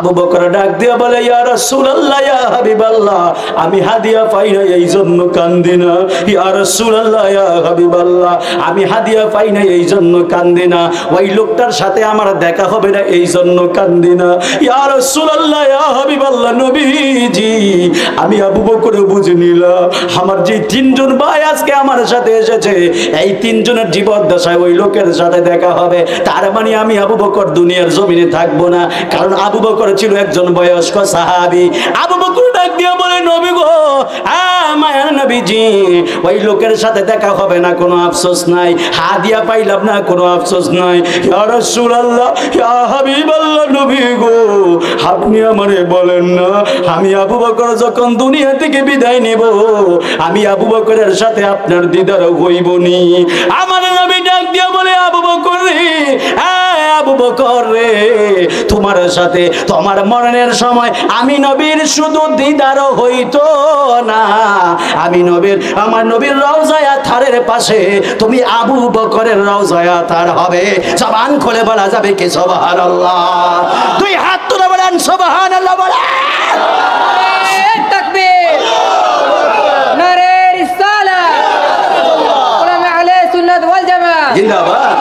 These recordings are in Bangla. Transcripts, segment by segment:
আবু বকর ডাক দিয়ে বলে ইয়া রাসূলুল্লাহ ইয়া হাবিবাল্লাহ আমি হাদিয়া পাই না এই জন্য কান্দি না ইয়া রাসূলুল্লাহ ইয়া হাবিবাল্লাহ আমি হাদিয়া পাই না এই জন্য কান্দি না ওই লোকটার সাথে আমার দেখা হবে না এই জন্য কান্দি না ইয়া রাসূলুল্লাহ ইয়া হাবিবাল্লাহ নবীজি আমি আবু বকর বুঝে নিলাম আমার যে তিনজন ভাই আজকে আমার সাথে এসেছে এই তিনজনের জীবদ্দশায় ওই লোকের সাথে দেখা হবে তার মানে আমি আবু বকর দুনিয়ার জমিনে থাকবো না কারণ আবু বকর ছিল একজন বয়স্ক সাহাবী আবু বকর ডাক দিয়ে বলে নবী গো মায়ার নবীজি ওই লোকের সাথে দেখা হবে না কোনো আফসোস নাই হাদিয়া পাইলাম না কোনো আফসোস নাই ইয়া রাসূলুল্লাহ ইয়া হাবিবাল্লাহ নবী গো আপনি আমারে বলেন না আমি আবু বকর যখন দুনিয়া থেকে বিদায় নেব আমি আবু বকরের সাথে আপনার দিদার হইবনি আমার নবী ডাক দিয়ে বলে আবু বকর রে আবু বকর রে তোমার সাথে তোমার মরণের সময় আমি নবীর শুধু দিদার হইতো না আমি নবীর আমার নবীর রওজায়ে আতহারের পাশে তুমি আবু বকরের রওজায়ে আতহার হবে জবান খুলে বলা যাবে কি সুবহানাল্লাহ দুই হাত তুলে বলেন সুবহানাল্লাহ বলেন তাকবীর নারে রিসালাত উলামা আহলে সুন্নাত ওয়াল জামাত জিন্দাবাদ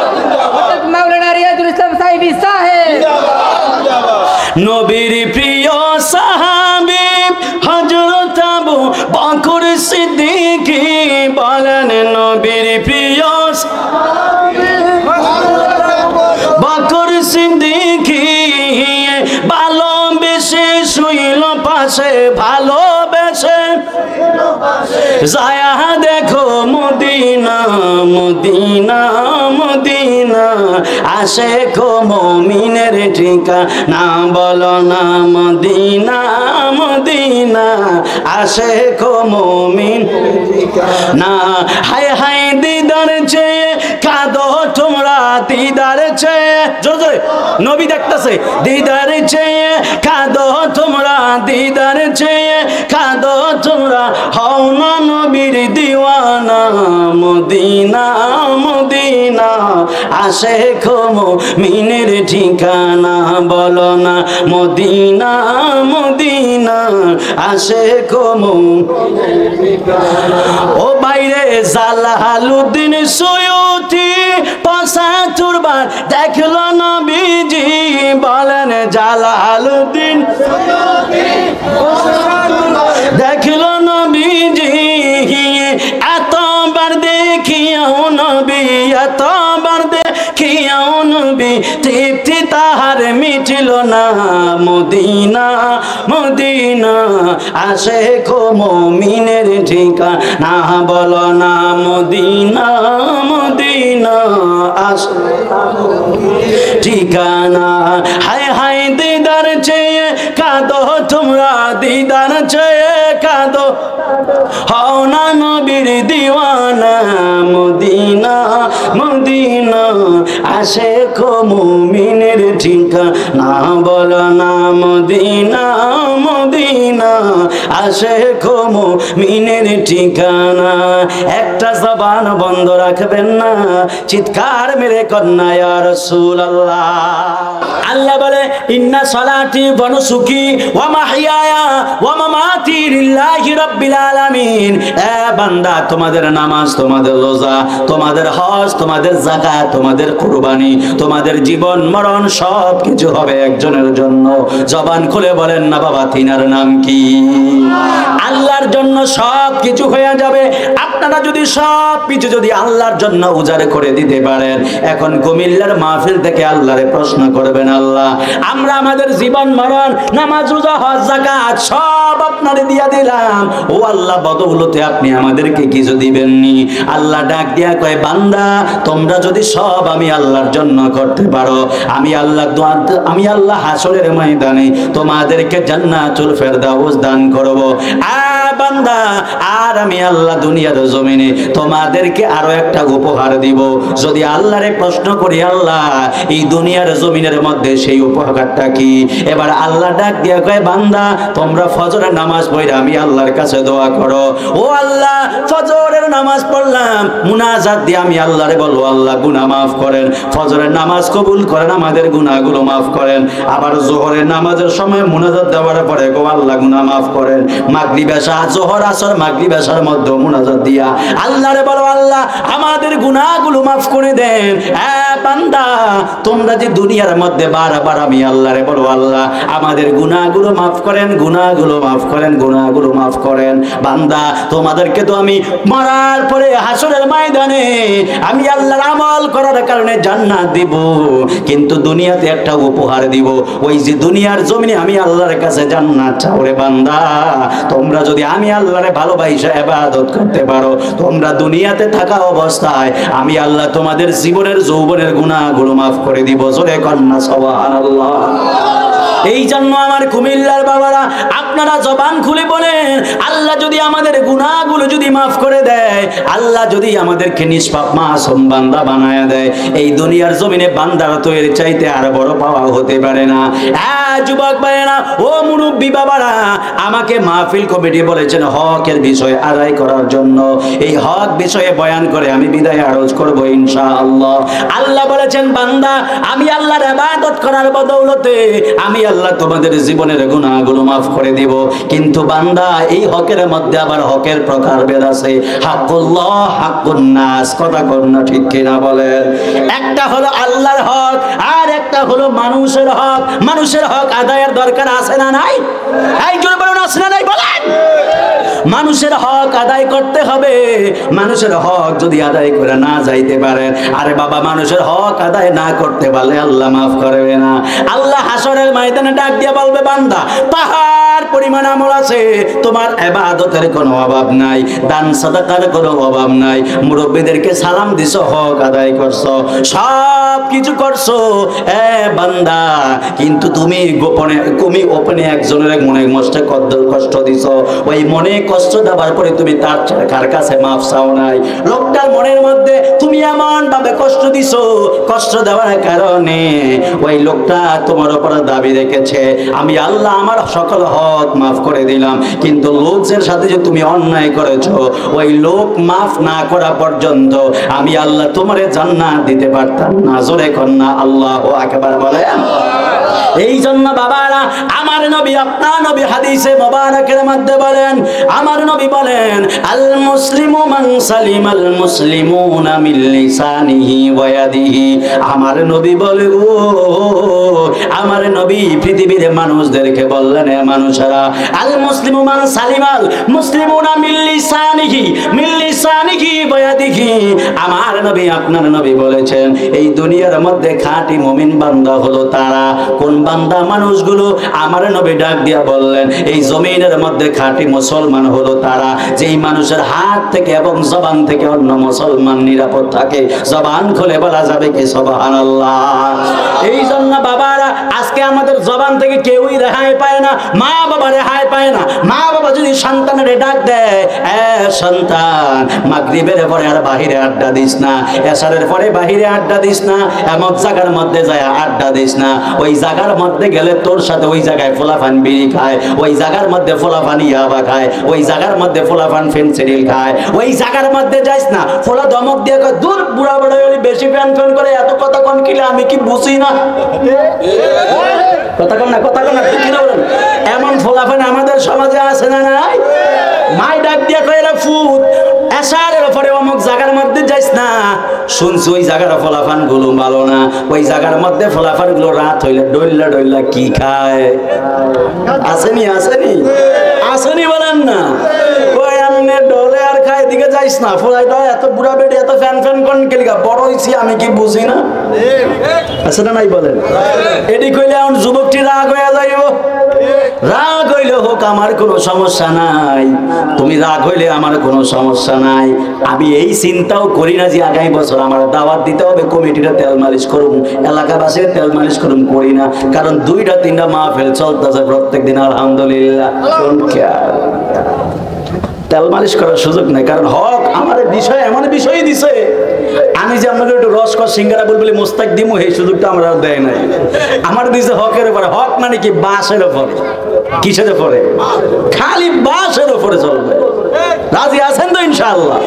মাওলানা রিয়াজুল ইসলাম সাহেবী সাহেব নবীর প্রিয় সাহাবী হযরত আবু বকর সিদ্দিক বলেন নবীর প্রিয় বকর সিদ্দিক ভালোবেসে শুইল পাশে ভালোবেসে যায়া দেখো মদিনা মদিনা মদিনা আশিক মুমিনের ঠিকানা বলো না মদিনা মদিনা আশিক মুমিন না হায় হায় দিদার চেয়ে কাঁদো তোমরা দিদার চেয়ে জোরে জোরে নবী দেখতেছে দিদার চেয়ে কাঁদো তোমরা দিদার চেয়ে কাঁদো তোমরা হও না নবীর দিওয়ানা মদিনা মদিনা আশিক মুমিনের ঠিকানা বলো না মদিনা মদিনা আশিক মুমিনের ঠিকানা ও বাইরে জালালউদ্দিন সৈয়দী ৭৫ বার দেখলো নবীজি বলেন জালালউদ্দিন সৈয়দী দেখলো নবীজি এতবার দেখিও নবী এতবার দেখিও নবী তৃপ্তি তাহার মিটিল না মদিনা মদিনা আশিক মুমিনের ঠিকানা বলো না মদিনা মদিনা আশিক ঠিকানা হায় হায় দিদার চেয়ে কাঁদো তোমরা দিদার চেয়ে কাঁদো হও না নবীর দিওয়ানা মদিনা মদিনা আশিক মুমিনের ঠিকানা বলো না মদিনা মদিনা আশিক মুমিনের ঠিকানা একটা জবান বন্ধ রাখবেন না চিৎকার মেরে কন্যা ইয়া রাসূলুল্লাহ আল্লাহ বলে ইন্না সালাতি ওয়া নুসুকি ওয়া মাহইয়ায়া ওয়া মামাতি লিল্লাহি রাব্বিল আলামিন এ বান্দা তোমাদের নামাজ তোমাদের রোজা তোমাদের হজ তোমাদের যাকাত তোমাদের কুরবানি তোমাদের জীবন মরণ সব কিছু হবে একজনের জন্য জবান খুলে বলেন না বাবা তিনার নাম কি আল্লাহর জন্য সব কিছু হয়ে যাবে আপনারা যদি সব কিছু যদি আল্লাহর জন্য উজাড় করে দিতে পারেন এখন কুমিল্লার মাহফিল থেকে আল্লাহরে প্রশ্ন করবেন আল্লাহ আমরা আমাদের জীবন মরণ নামাজ রোজা হজ যাকাত সব আপনারে দিয়া দিলাম ও আল্লাহ বদৌলতে আপনি আমাদেরকে কিছু দিবেননি আল্লাহ ডাক দিয়া কয় বান্দা তোমরা যদি সব আমি আল্লাহর জন্য করতে পারো আমি আল্লাহ হাসরের ময়দানে তোমাদেরকে জান্নাতুল ফেরদাউস দান করব বান্দা আর আমি আল্লাহ দুনিয়ার জমিনে তোমাদেরকে আরো একটা উপহার দিব। যদি আল্লাহরে প্রশ্ন করি, আল্লাহ এই দুনিয়ার জমিনের মধ্যে সেই উপহারটা কি? এবার আল্লাহ ডাক দিয়া কয়, বান্দা তোমরা ফজরের নামাজ পড়ে আমি আল্লাহর কাছে দোয়া করো। ও আল্লাহ, ফজরের নামাজ পড়লাম, মুনাজাত দিয়ে আমি আল্লাহরে বলবো, আল্লাহ গুনাহ মাফ করেন। ফজরের নামাজ কবুল করেন, আমাদের গুনাহগুলো মাফ করেন। আবার যোহরের নামাজের সময় মুনাজাত দেওয়ার পরে গো আল্লাহ গুনাহ মাফ করেন। মাগরিব এশা, যোহর আসর মাগরিব এশার মধ্যে মুনাজাত দিয়া আল্লাহরে বলো, আল্লাহ আমাদের গুনাহগুলো মাফ করে দেন। বান্দা তোমরা যে দুনিয়ার মধ্যে বারবার আমি আল্লাহরে বলো, আল্লাহ আমাদের গুনাহগুলো মাফ করেন, গুনাহগুলো মাফ করেন, গুনাহগুলো মাফ করেন। বান্দা তোমাদেরকে তো আমি মরার পরে হাসরের ময়দানে আমি আল্লাহর আমল করার কারণে জান্নাত দিব, কিন্তু দুনিয়াতে একটা উপহার দিব। ওই যে দুনিয়ার জমিনে আমি আল্লাহর কাছে জান্নাত চাও রে বান্দা, তোমরা যদি আমি আল্লাহরে ভালোবাসা ইবাদত করতে পারো, তোমরা দুনিয়াতে থাকা অবস্থায় আমি আল্লাহ তোমাদের জীবনের যৌবনের গুনাহগুলো মাফ করে দিব। জোরে কন্না সুবহানাল্লাহ। এই জন্য আমার কুমিল্লার বাবারা, আপনারা জবান খুলে বলেন, আল্লাহ যদি আমাদের গুনাহগুলো যদি মাফ করে দেয়, আল্লাহ যদি আমাদেরকে নিষ্পাপ মাসুম বান্দা বানায় দেয়, এই দুনিয়ার জমিনে বান্দারা তো এর চাইতে আর বড় পাওয়া হতে পারে না। যুবক ভাইয়েরা, ও মুরব্বী বাবারা, আমাকে মাহফিল কমিটি বলেছেন হকের বিষয় আদায় করার জন্য। এই হক বিষয়ে বয়ান করে আমি বিদায় আরজ করব ইনশাআল্লাহ। আল্লাহ বলেছেন, বান্দা আমি আল্লাহর ইবাদত করার বদৌলতে আমি আল্লাহ তোমাদের জীবনের গুনাহগুলো মাফ করে দিব। কিন্তু বান্দা এই হকের মধ্যে আবার হকের প্রকারভেদ আছে। হাক্কুল্লাহ, হাক্কুন নাস, কথা কোন না ঠিক কিনা বলেন? একটা হলো আল্লাহর হক, আর একটা হলো মানুষের হক। মানুষের হক আদায়ের দরকার আছে না নাই? এই জোরে বলুন, আছে না নাই বলেন? মানুষের হক আদায় করতে হবে। মানুষের হক যদি আদায় করে না যাইতে পারে, আরে বাবা মানুষের হক আদায় না করতে পারলে আল্লাহ মাফ করবে না। আল্লাহ হাসরের ময়দানে ডাক দিয়ে বলবে, বান্দা পাহাড় পরিমাণ আমল আছে, তোমার ইবাদতের কোনো অভাব নাই, দান সাদাকার কোনো অভাব নাই, মুরব্বিদেরকে সালাম দিছো, হক আদায় করছো, সব কিছু করছো বান্দা, কিন্তু তুমি গোপনে ওপেনে একজনের মনে কষ্ট দিছো। ওই মনে কষ্ট দেওয়ার পরে তুমি তার কার কাছে মাফ চাও নাই। লোকটার মনের মধ্যে তুমি এমন ভাবে কষ্ট দিছো, কষ্ট দেওয়ার কারণে ওই লোকটা তোমার উপর দাবি রেখেছে, আমি আল্লাহ আমার সকল হক মাফ করে দিলাম, কিন্তু লোকের সাথে যে তুমি অন্যায় করেছো, ওই লোক মাফ না করা পর্যন্ত আমি আল্লাহ তোমারে জান্নাত দিতে পারতাম না। জোরে কন্না আল্লাহু আকবার বলেন। এই জন্য বাবারা, আমার নবী আপনার নবী হাদিসে মুবারকের মধ্যে বলেন, আমার নবী বলেন, আল মুসলিমু মান সালিমাল মুসলিমুনা মিন লিসানিহি ওয়া ইয়াদিহি। আমার নবী বলে, ও আমার নবী পৃথিবীর মানুষদেরকে বললেন, এ মানুষেরা, আল মুসলিমু মান সালিমাল মুসলিমুনা মিন লিসানিহি ওয়া ইয়াদিহি। আমার নবী আপনার নবী বলেছেন, এই দুনিয়ার মধ্যে খাঁটি মুমিন বান্দা হলো তারা। কোন বান্দা? মানুষগুলো। আমার নবী ডাক দিয়া বললেন, এই জমিনের মধ্যে খাঁটি মুসলমান হলো তারা, যেই মানুষের হাত থেকে এবং জবান থেকে অন্য মুসলমান নিরাপদ থাকে। জবান খুলে বলা যাবে কি সুবহানাল্লাহ। এই জন্য বাবারা, আজকে আমাদের জবান থেকে কেউই রেহাই পায় না, মা বাবা রেহাই পায় না। মা বাবা যদি সন্তানের ডাক দেয়, সন্তান মাগরিবের পরে আর বাহিরে আড্ডা দিস না, এশারের পরে বাহিরে আড্ডা দিস না, এমন জায়গার মধ্যে যায় আড্ডা দিস না, ওই জায়গার মধ্যে গেলে তোর সাথে ওই জায়গায় ফোলাফান বিড়ি খায়, ওই জায়গার মধ্যে ফোলাফান ইয়াবা খায়, ওই জায়গার মধ্যে ফোলাফান ফেন্সিডিল খায়, ওই জায়গার মধ্যে যাইস না। ফোলা ধমক দিয়ে কয়, দূর বুড়া বুড়া হলে বেশি ফ্যান ফ্যান করে, এত কথা কোন কিলে আমি কি বুঝি না? কথা কন না, কথা কন না, ঠিক কিনা বলেন? এমন ফোলাফান আমাদের সমাজে আছে না নাই? মাই ডাক দিয়ে কয়, রে ফুট, এশারের পরে অমুক জায়গার মধ্যে যাইস না। শুনছি ওই জায়গার ফলাফান গুলো ভালো না, ওই জায়গার মধ্যে ফলাফান গুলো রাত হইলে ডইল্লা ডইল্লা কি খায়। আসেনি আসেনি আসেনি বলেন না? কই আমনে ডলে আর খায়, দিকে যাইস না। ফলাইটা এত বুড়া বেড়ে এত ফ্যান ফ্যান কোন কেলিগা, বড় হইছি আমি কি বুঝি না? আছে না নাই বলেন? এডি কইলে এখন যুবকটি রাগ হয়ে যাইব। রাগ হইলে হোক, আমার কোনো সমস্যা নাই, তুমি রাগ হইলে আমার কোনো সমস্যা নাই। আমি এই চিন্তাও করি না যে আগামী বছর আমার দাওয়াত দিতে হবে, কমিটিটা তেল মালিশ করুন, এলাকাবাসীর তেল মালিশ করুন, করি না। কারণ 2টা 3টা মাহফিল চলতেছে প্রত্যেক দিন, আলহামদুলিল্লাহ। তেল মালিশ করার সুযোগ নাই, কারণ হক আমার বিষয় এমন বিষয়ই দিছে, আমি যে আপনাকে একটু রসকর সিঙ্গারা বলবলি মোস্তাক দিমু এই সুযোগটা আমার আর দেয় নাই। আমার দিছে হকের উপরে। হক মানে কি? বাঁশের উপরে। কিসের উপরে? খালি বাঁশের উপরে চলবে। রাজি আছেন তো ইনশাআল্লাহ?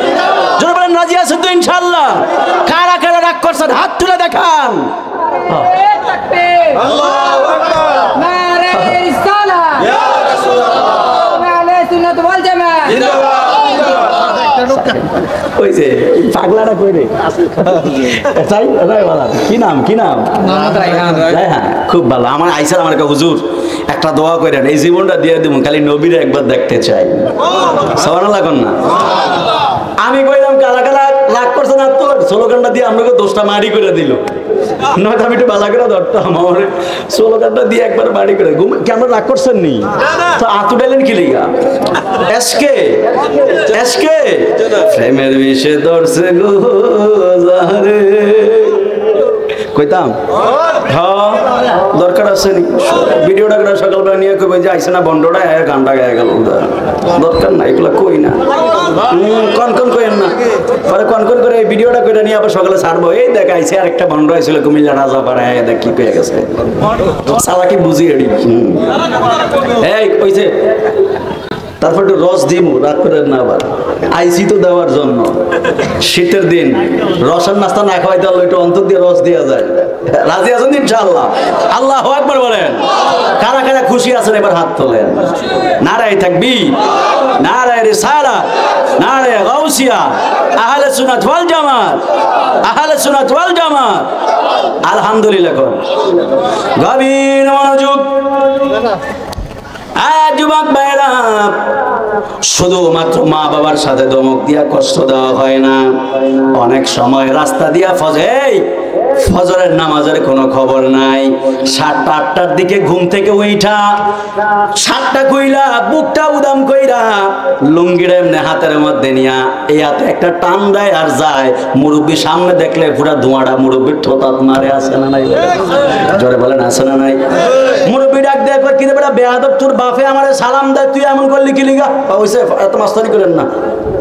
জোরে বলেন রাজি আছেন তো ইনশাআল্লাহ? কারা কারা রাগ করছেন হাত তুলে দেখান। আল্লাহু আকবার। নারে রিসালাত। ইয়া রাসূলুল্লাহ। আহলে সুন্নাত ওয়াল জামাত। জিন্দাবাদ। ওই যে পাগলাটা কই রে? তাই বলা কি নাম? কি নাম? মোহাম্মদ রায়হান। রায়হান খুব ভালো। আমার আইসার আমার কা হুজুর একটা দোয়া করেন, এই জীবনটা দিয়ে দেবো, খালি নবীর একবার দেখতে চাই। সুবহানাল্লাহ কোন না? আমি কইলাম কালা কালা রাগ করছে না তো স্লোগানটা দিয়ে আমাকে দোষটা মারি করে দিল, নয়তো আমি একটু বালা করে ধরতাম। আমার স্লোগানটা দিয়ে একবার মারি করে কেন রাগ করছেন নি? তো আতু ডালেন কি লিগা? এসকে এসকে প্রেমের বিষে ধরছে গো জারে কইতাম। হ্যাঁ দরকার আছে নি? ভিডিওটা করে সকালবেলা নিয়ে কইবে যে আইসে না বন্ডটা গানটা গায়ে গেল, দরকার না এগুলো কই না। কনকন কইেন না, পরে কনকন করে এই ভিডিওটা করে নিয়ে আবার সকালে ছাড়বো। এই দেখ আইসে আরেকটা বন্ড হয়েছিল কুমিল্লা রাজাপাড়ায়, দেখ কি পেয়ে গেছে সালা কি বুঝি এডি। এই কইছে তারপর একটু রস দিমু, রাগ করেন না আবার। আইসি তো দেওয়ার জন্য, শীতের দিন রসের নাস্তা না খাওয়াইতে হলে একটু অন্তর দিয়ে রস দেওয়া যায়। রাজি আছেন ইনশাআল্লাহ? আল্লাহু আকবার বলেন। কারা কারা খুশি আছেন এবার হাত তোলেন। নারায়ে তাকবীর, নারায়ে রিসালাত, নারায়ে গাউসিয়া, আহলে সুন্নাত ওয়াল জামাত, আহলে সুন্নাত ওয়াল জামাত। আলহামদুলিল্লাহ কোন গভীর মনোযোগ। যুবক ভাইরা, শুধুমাত্র মা বাবার সাথে ধমক দিয়া কষ্ট দেওয়া হয় না, অনেক সময় রাস্তা দিয়া ফজরের নামাজের কোনো খবর নাই, 7টা 8টার দিকে ঘুম থেকে উঠা 7টা কইলা বুকটা উদাম কইরা লুঙ্গিটা এমনি হাতের মধ্যে নিয়া এই হাতে একটা টান দেয় আর যায়। মুরব্বী সামনে দেখলে পুরা ধোঁয়াটা মুরব্বীর ঠোঁটাত মারে। আছে না নাই? জোরে বলেন আছে না নাই? মুরব্বী ডাক দেয় কি রে বেটা বেয়াদব, তোর বাপে আমারে সালাম দেয়, তুই এমন করলি কি লিগা? ওইসে এত মাস্তানি করেন না,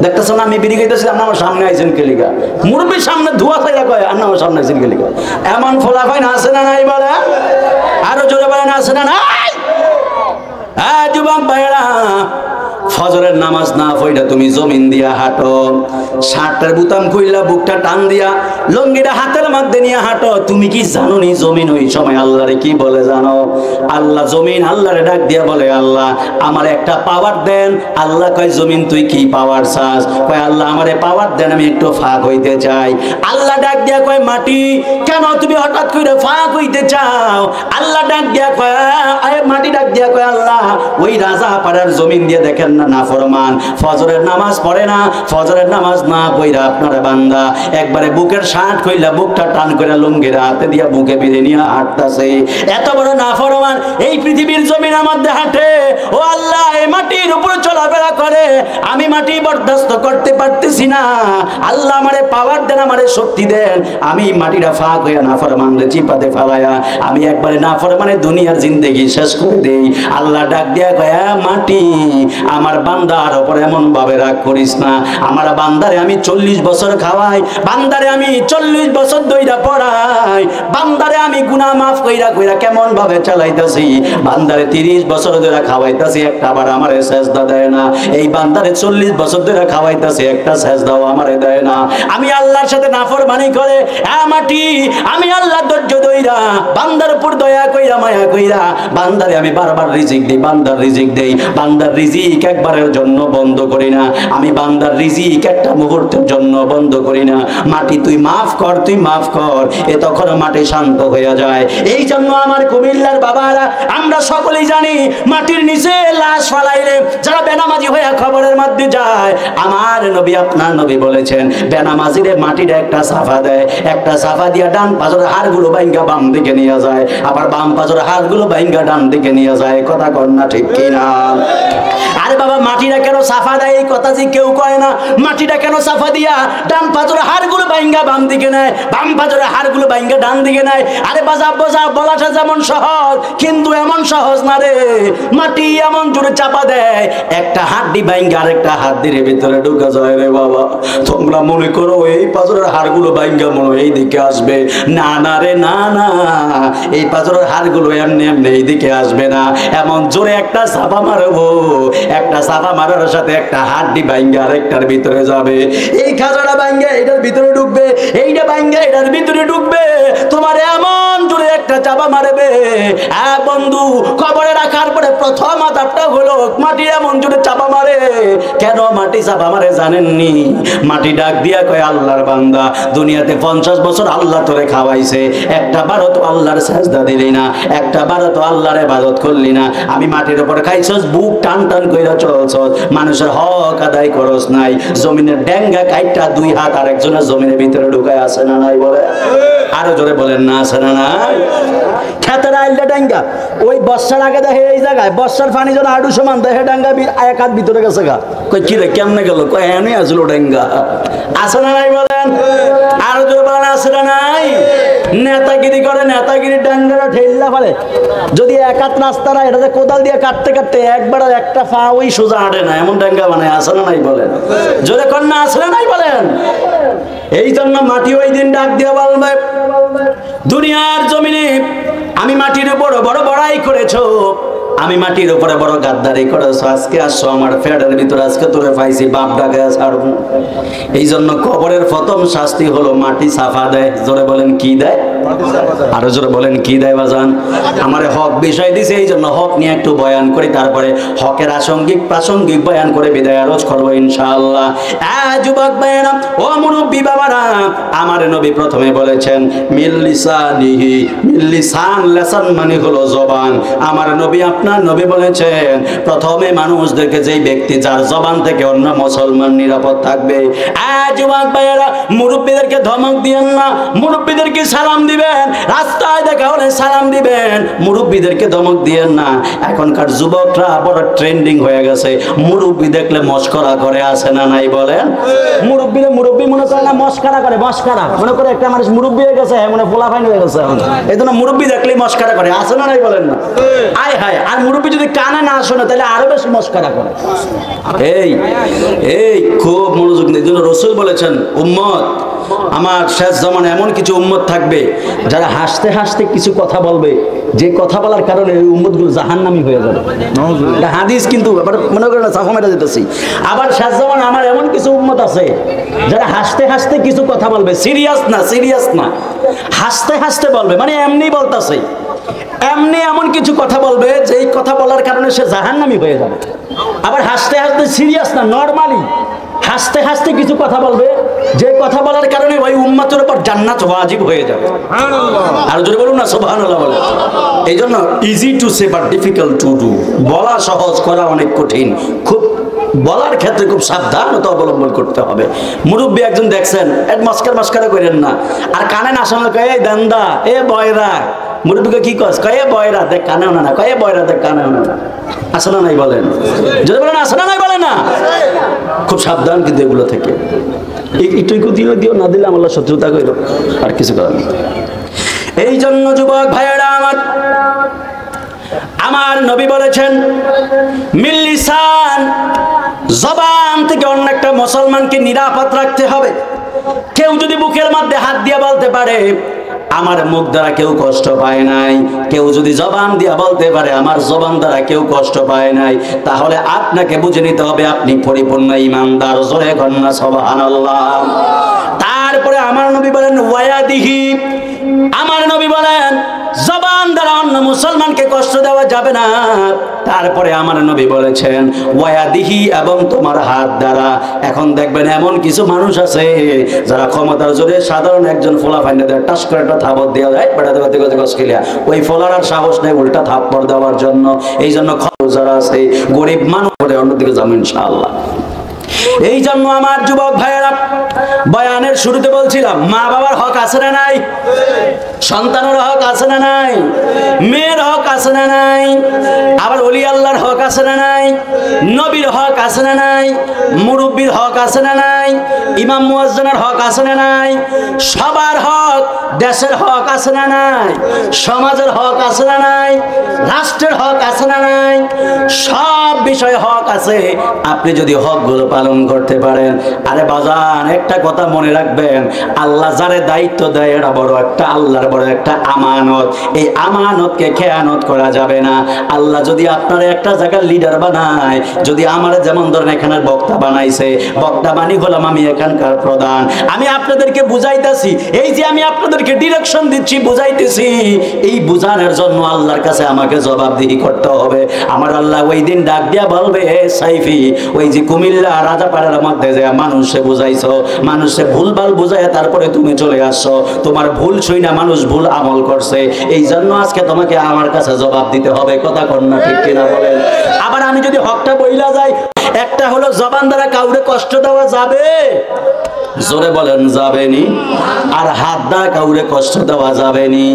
দেখতেছেন আমি বিড়ি খাইতেছি, আপনি আমার সামনে আইছেন কি লিগা? মুরব্বীর সামনে ধোঁয়া চাইরা কয় আপনি আমার সামনে আইছেন কি লিগা? এমন ফলাফাইন আছে না নাই বলে? আরো জোরে বলেন আছে না নাই? হ্যাঁ যুবক ভাইরা, ফজরের নামাজ না পড়া তুমি জমিন দিয়া হাঁটো, 7টার বুতাম কইলা বুকটা টান দিয়া লঙ্গিটা হাতের মধ্যে নিয়ে হাঁটো। তুমি কি জানো নি জমিন ওই সময় আল্লাহরে কি বলে জানো? আল্লাহ জমিন আল্লাহরে ডাক দিয়া বলে আল্লাহ আমার একটা পাওয়ার দেন। আল্লাহ কয় জমিন তুই কি পাওয়ার চাস? কয় আল্লাহ আমারে পাওয়ার দেন, আমি একটু ফাঁক হইতে চাই। আল্লাহ ডাক দিয়া কয় মাটি কেন তুমি হঠাৎ করে ফাঁক হইতে চাও? আল্লাহ ডাক দিয়া কয় মাটি ডাক দিয়া কয় আল্লাহ ওই রাজা পাড়ার জমিন দিয়ে দেখেন না নাফরমান, ফজরের নামাজ পড়ে না, ফজরের নামাজ না পড়া আপনার বান্দা একবারে বুকের শার্ট কইলা বুকটা টান করে লুঙ্গির হাতে দিয়া বুকে বেঁধে নিয়ে হাঁটতাছে। এত বড় নাফরমান এই পৃথিবীর জমিনের মধ্যে হাঁটে। ও আল্লাহ এই মাটির উপরে চলাফেরা করে, আমি মাটি বরদাস্ত করতে পারতেছি না। আল্লাহ আমারে পাওয়ার দেন, আমারে শক্তি দেন, আমি মাটিটা ফাঁক হইয়া নাফরমানরে চিপাতে ফালাইয়া আমি একবারে নাফরমানের দুনিয়ার জিন্দেগি শেষ করে দেই। আল্লাহ ডাক দিয়া কয় মাটি আমার বান্দার উপর এমন ভাবে রাগ করিস না। আমার বান্দারে আমি 40 বছর খাওয়াই, বান্দারে আমি 40 বছর দইরা পড়াই, বান্দারে আমি গুনাহ মাফ কইরা কইরা কেমন ভাবে চালাইতাছি, বান্দারে 30 বছর ধরে খাওয়াইতাছি, একটা বার আমারে সেজদা দেয় না। এই বান্দারে 40 বছর ধরে খাওয়াইতাছি, একটা সেজদাও আমারে দেয় না। আমি আল্লাহর সাথে নাফরমানি করে মাটি আমি আল্লাহ ধৈর্য ধইরা বান্দার উপর দয়া কইরা মায়া কইরা বান্দারে আমি বারবার রিজিক দেই, বান্দার রিজিক দেই, বান্দার রিজিক একবারের জন্য বন্ধ করি না। আমি বান্দার রিজিক একটা মুহূর্তের জন্য বন্ধ করি না। মাটি তুই মাফ কর, তুই মাফ কর, এ তখন মাটি শান্ত হয়ে যায়। এই জন্য আমার কুমিল্লার বাবারা আমরা সকলেই জানি মাটির নিচে লাশ ফালাইলে যারা বেনামাজি হয়ে খবরের মধ্যে যায়, আমার নবী আপনার নবী বলেছেন বেনামাজিরে মাটির একটা সাফা দেয়, একটা সাফা দিয়া ডান পাজরের হাড়গুলো বাইঙ্গা বাম দিকে নিয়ে যায়, আবার বাম পাজরের হাড়গুলো বাইঙ্গা ডান দিকে নিয়ে যায়। কথা কর না ঠিক কিনা? আর আরে বাবা মাটিটা কেন সাফা দেয় এই কথা যে কেউ কয় না। মাটিটা কেন সাফা দিয়া ডান পাজরের হাড়গুলো বাইঙ্গা বাম দিকে নেয়, বাম পাজরের হাড়গুলো বাইঙ্গা ডান দিকে নেয়। আরে বাজা বাজা বলাটা যেমন সহজ কিন্তু এমন সহজ না রে। মাটি এমন জোরে চাপা দেয় একটা হাড্ডি বাইঙ্গা আরেকটা হাড্ডির ভিতরে ঢুকে যায় রে বাবা। তোমরা মনে করো এই পাজরের হাড়গুলো বাইঙ্গা মনে এই দিকে আসবে, না না রে না না, এই পাজরের হাড়গুলো এমনি এমনি এই দিকে আসবে না। এমন জোরে একটা চাপা মারবো, একটা চাপা মারার সাথে একটা হাড্ডি বাইঙ্গা আরেকটার ভিতরে যাবে। এই খাজাটা বাইঙ্গা এটার ভিতরে ঢুকবে, এইটা বাইঙ্গা এটার ভিতরে ঢুকবে। তোমার এমন জোরে একটা চাপা মারবে। হ্যাঁ বন্ধু, কবরে রাখার পরে প্রথম আযাবটা হলো মাটি এমন জোরে চাপা মারে। কেন মাটি চাপা মারে জানেননি? মাটি ডাক দিয়া কয় আল্লাহর বান্দা, দুনিয়াতে 50 বছর আল্লাহ তোরে খাওয়াইছে, একটা বারও তো আল্লাহর সাজদা দিলি না, একটা বারও তো আল্লাহর ইবাদত করলি না। আমি মাটির উপর খাইছস, বুক টান টান কইরা চলছস, মানুষের হক আদায় করস নাই। জমিনের ডেঙ্গা কাইটা 2 হাত আরেকজনের জমিনের ভিতরে ঢুকায় আছে না নাই বলে? আরো জোরে বলেন না আছে না নাই? খেতের আইলটা ডেঙ্গা ওই বর্ষার আগে দেখে এই জায়গায় বর্ষার পানি যেন আডু সমান দেখে ডেঙ্গা এক হাত ভিতরে গেছে গা। কই কি রে কেমনে গেল? কই এনে আসলো ডেঙ্গা। আছে না নাই বলেন? আরো জোরে বলেন আছে না নাই? নেতাগিরি করে, নেতাগিরি ডেঙ্গারা ঠেল্লা ফেলে। যদি এক হাত রাস্তা না এটাতে কোদাল দিয়ে কাটতে কাটতে একবার একটা পা ওই সোজা হাঁটে না, এমন ডেঙ্গা বানায়। আছে না নাই বলেন? জোরে কন্যা আছে না নাই বলেন? এই জন্য মাটি ওই দিন ডাক দিয়ে বলবে, দুনিয়ার জমিনে আমি মাটির উপর বড় বড়াই করেছো, আমি মাটির উপরে বড় গাদ্দারি করেছো, আজকে আসছো আমার ফেডের ভিতরে, আজকে তোরে পাইছি বাপ ডাকে ছাড়বো। এই জন্য কবরের প্রথম শাস্তি হলো মাটি সাফা দেয়। জোরে বলেন কি দেয়? আরো জোরে বলেন কি দেয় বাজান? আমার হক বিষয় দিছে, এই জন্য হক নিয়ে একটু বয়ান করি, তারপরে হকের আসাঙ্গিক প্রাসঙ্গিক বয়ান করে বিদায় আরজ করবো ইনশাআল্লাহ। যুবক ভাইয়েরা ও মুরব্বী বাবারা, আমার নবী প্রথমে বলেছেন মিল্লিসানিহি, মিল্লিসান লেসান মানে হলো জবান। আমার নবী আপনার নবী বলেছেন প্রথমে মানুষদেরকে যেই ব্যক্তি যার জবান থেকে অন্য মুসলমান নিরাপদ থাকবে। যুবক ভাইয়েরা মুরব্বীদেরকে ধমক দিবেন না, মুরব্বীদেরকে সালাম দিবেন, রাস্তায় দেখা হলে সালাম দিবেন, মুরব্বীদেরকে ধমক দিবেন না। এখনকার যুবকরা বড় ট্রেন্ডিং হয়ে গেছে, মুরব্বী দেখলে মস্করা করে। আছে না নাই বলেন? মুরব্বীরা মুরব্বী মনে করে না, মস্করা করে। মস্করা মনে করে একটা মানুষ মুরব্বী হয়ে গেছে, মনে পোলাপাইন হয়ে গেছে, এই জন্য মুরব্বী দেখলেই মস্করা করে। আছে না নাই বলেন না? আয় হায়, আর মুরব্বী যদি কানে না শোনে তাহলে আরো বেশি মস্করা করে। এই এই খুব মনোযোগ নেই। জন্য রাসূল বলেছেন উম্মত আমার শেষ জামানে এমন কিছু উম্মত থাকবে যারা হাসতে হাসতে কিছু কথা বলবে, যে কথা বলার কারণে এই উম্মতগুলো জাহান্নামী হয়ে যাবে। এটা হাদিস, কিন্তু আবার মনে করেন না সাফা মেটা যেতেছি। আবার শেষ জামানে আমার এমন কিছু উম্মত আছে যারা হাসতে হাসতে কিছু কথা বলবে, সিরিয়াস না, সিরিয়াস না, হাসতে হাসতে বলবে, মানে এমনি বলতেছে, এমনি এমন কিছু কথা বলবে যেই কথা বলার কারণে সে জাহান্নামী হয়ে যাবে। আবার হাসতে হাসতে সিরিয়াস না, নরমালি হাসতে হাসতে কিছু কথা বলবে যে কথা বলার কারণে ওই উম্মতের উপর জান্নাত ওয়াজিব হয়ে যাবে। আর যদি বলুন না সুবহানাল্লাহ বলে। এই জন্য easy to say but difficult to do, বলা সহজ করা অনেক কঠিন। খুব বলার ক্ষেত্রে খুব সাবধানতা অবলম্বন করতে হবে। মুরব্বী একজন দেখছেন, এক মস্কারা করেন না, আর কানে না শুনলে কয় এই দান্দা এ বয়রা, মুরব্বীকে কি কস? কয়ে বয়রা দেখ কানেও না, কয়ে বয়রা দেখ কানেও না। আসে না নাই বলেন? যদি বলেন আসে না নাই বলেন না? খুব সাবধান কিন্তু এগুলো থেকে। একটু দিও না দিলে আমার শত্রুতা কইল, আর কিছু করার নেই। এই জন্য যুবক ভাইয়েরা আমার নবী বলেছেন মিল্লিসান, জবান থেকে অন্য একটা মুসলমানকে নিরাপদ রাখতে হবে। কেউ যদি বুকের মধ্যে হাত দিয়ে বলতে পারে আমার মুখ দ্বারা কেউ কষ্ট পায় নাই, কেউ যদি জবান দিয়া বলতে পারে আমার জবান দ্বারা কেউ কষ্ট পায় নাই, তাহলে আপনাকে বুঝে নিতে হবে আপনি পরিপূর্ণ ঈমানদার। জোরে কন্না সুবহানাল্লাহ। তারপরে আমার নবী বলেন ওয়ায়াদিহি, আমার নবী বলেন জবান দ্বারা অন্য মুসলমানকে কষ্ট দেওয়া যাবে না। তারপরে আমার নবী বলেছেন ওয়ায়াদিহি, এবং তোমার হাত দ্বারা। এখন দেখবেন এমন কিছু মানুষ আছে যারা ক্ষমতার জোরে সাধারণ একজন ফোলা ফাইনে দেয়, টাস করে একটা থাপড় দেওয়া যায়, বেড়াতে বেড়াতে গছকিলিয়া, ওই ফোলার আর সাহস নেই উল্টা থাপ্পড় দেওয়ার জন্য। এই জন্য যারা আছে গরিব মানুষ করে অন্যদিকে যাবো ইনশাআল্লাহ। এই জন্য আমার যুবক ভাইয়েরা বয়ানের শুরুতে বলছিলাম মা বাবার হক আছে না নাই? সন্তানের হক আছে না নাই? মেয়ের হক আছে না নাই? আবার ওলি আল্লাহর হক আছে আছে না নাই? নবীর হক আছে না নাই? মুরব্বীর হক আছে না নাই? ইমাম মুয়াজ্জিনের হক আছে না নাই? সবার হক, দেশের হক আছে না নাই? সমাজের হক আছে না নাই? রাষ্ট্রের হক আছে না নাই? সব বিষয়ে হক আছে। আপনি যদি হকগুলো পালন করতে পারেন, আরে বাজান একটা কথা মনে রাখবেন, আল্লাহ যারে দায়িত্ব দেয় এটা বড় একটা আল্লাহর বড় একটা আমানত। এই আমানতকে খেয়ানত করা যাবে না। আল্লাহ যদি আপনার একটা জায়গার লিডার বানায়, যদি আমার যেমন ধরেন এখানের বক্তা বানাইছে, বক্তা বানি হলাম আমি এখানকার প্রধান, আমি আপনাদেরকে বুঝাইতেছি, এই যে আমি আপনাদেরকে ডিরেকশন দিচ্ছি, বুঝাইতেছি, এই বুঝানোর জন্য আল্লাহর কাছে আমাকে জবাবদিহি করতে হবে। আমার আল্লাহ ওই দিন ডাক দিয়া বলবে, এ সাইফি, ওই যে কুমিল্লা রাজাপাড়ার মধ্যে যে মানুষে বুঝাইছো, মানুষে ভুলভাল বুঝাই তারপরে তুমি চলে আসছো, তোমার ভুল ছুঁই না, মানুষ ভুল আমল করছে, এই জন্য আজকে তোমাকে আমার কাছে জবাব দিতে হবে। কথা কর না ঠিক কিনা বলেন? আবার আমি যদি হকটা বইলা যাই, একটা হলো জবান দ্বারা কাউরে কষ্ট দেওয়া যাবে, জোরে বলেন যাবেনি। আর হাত দ্বারা কাউরে কষ্ট দেওয়া যাবেনি।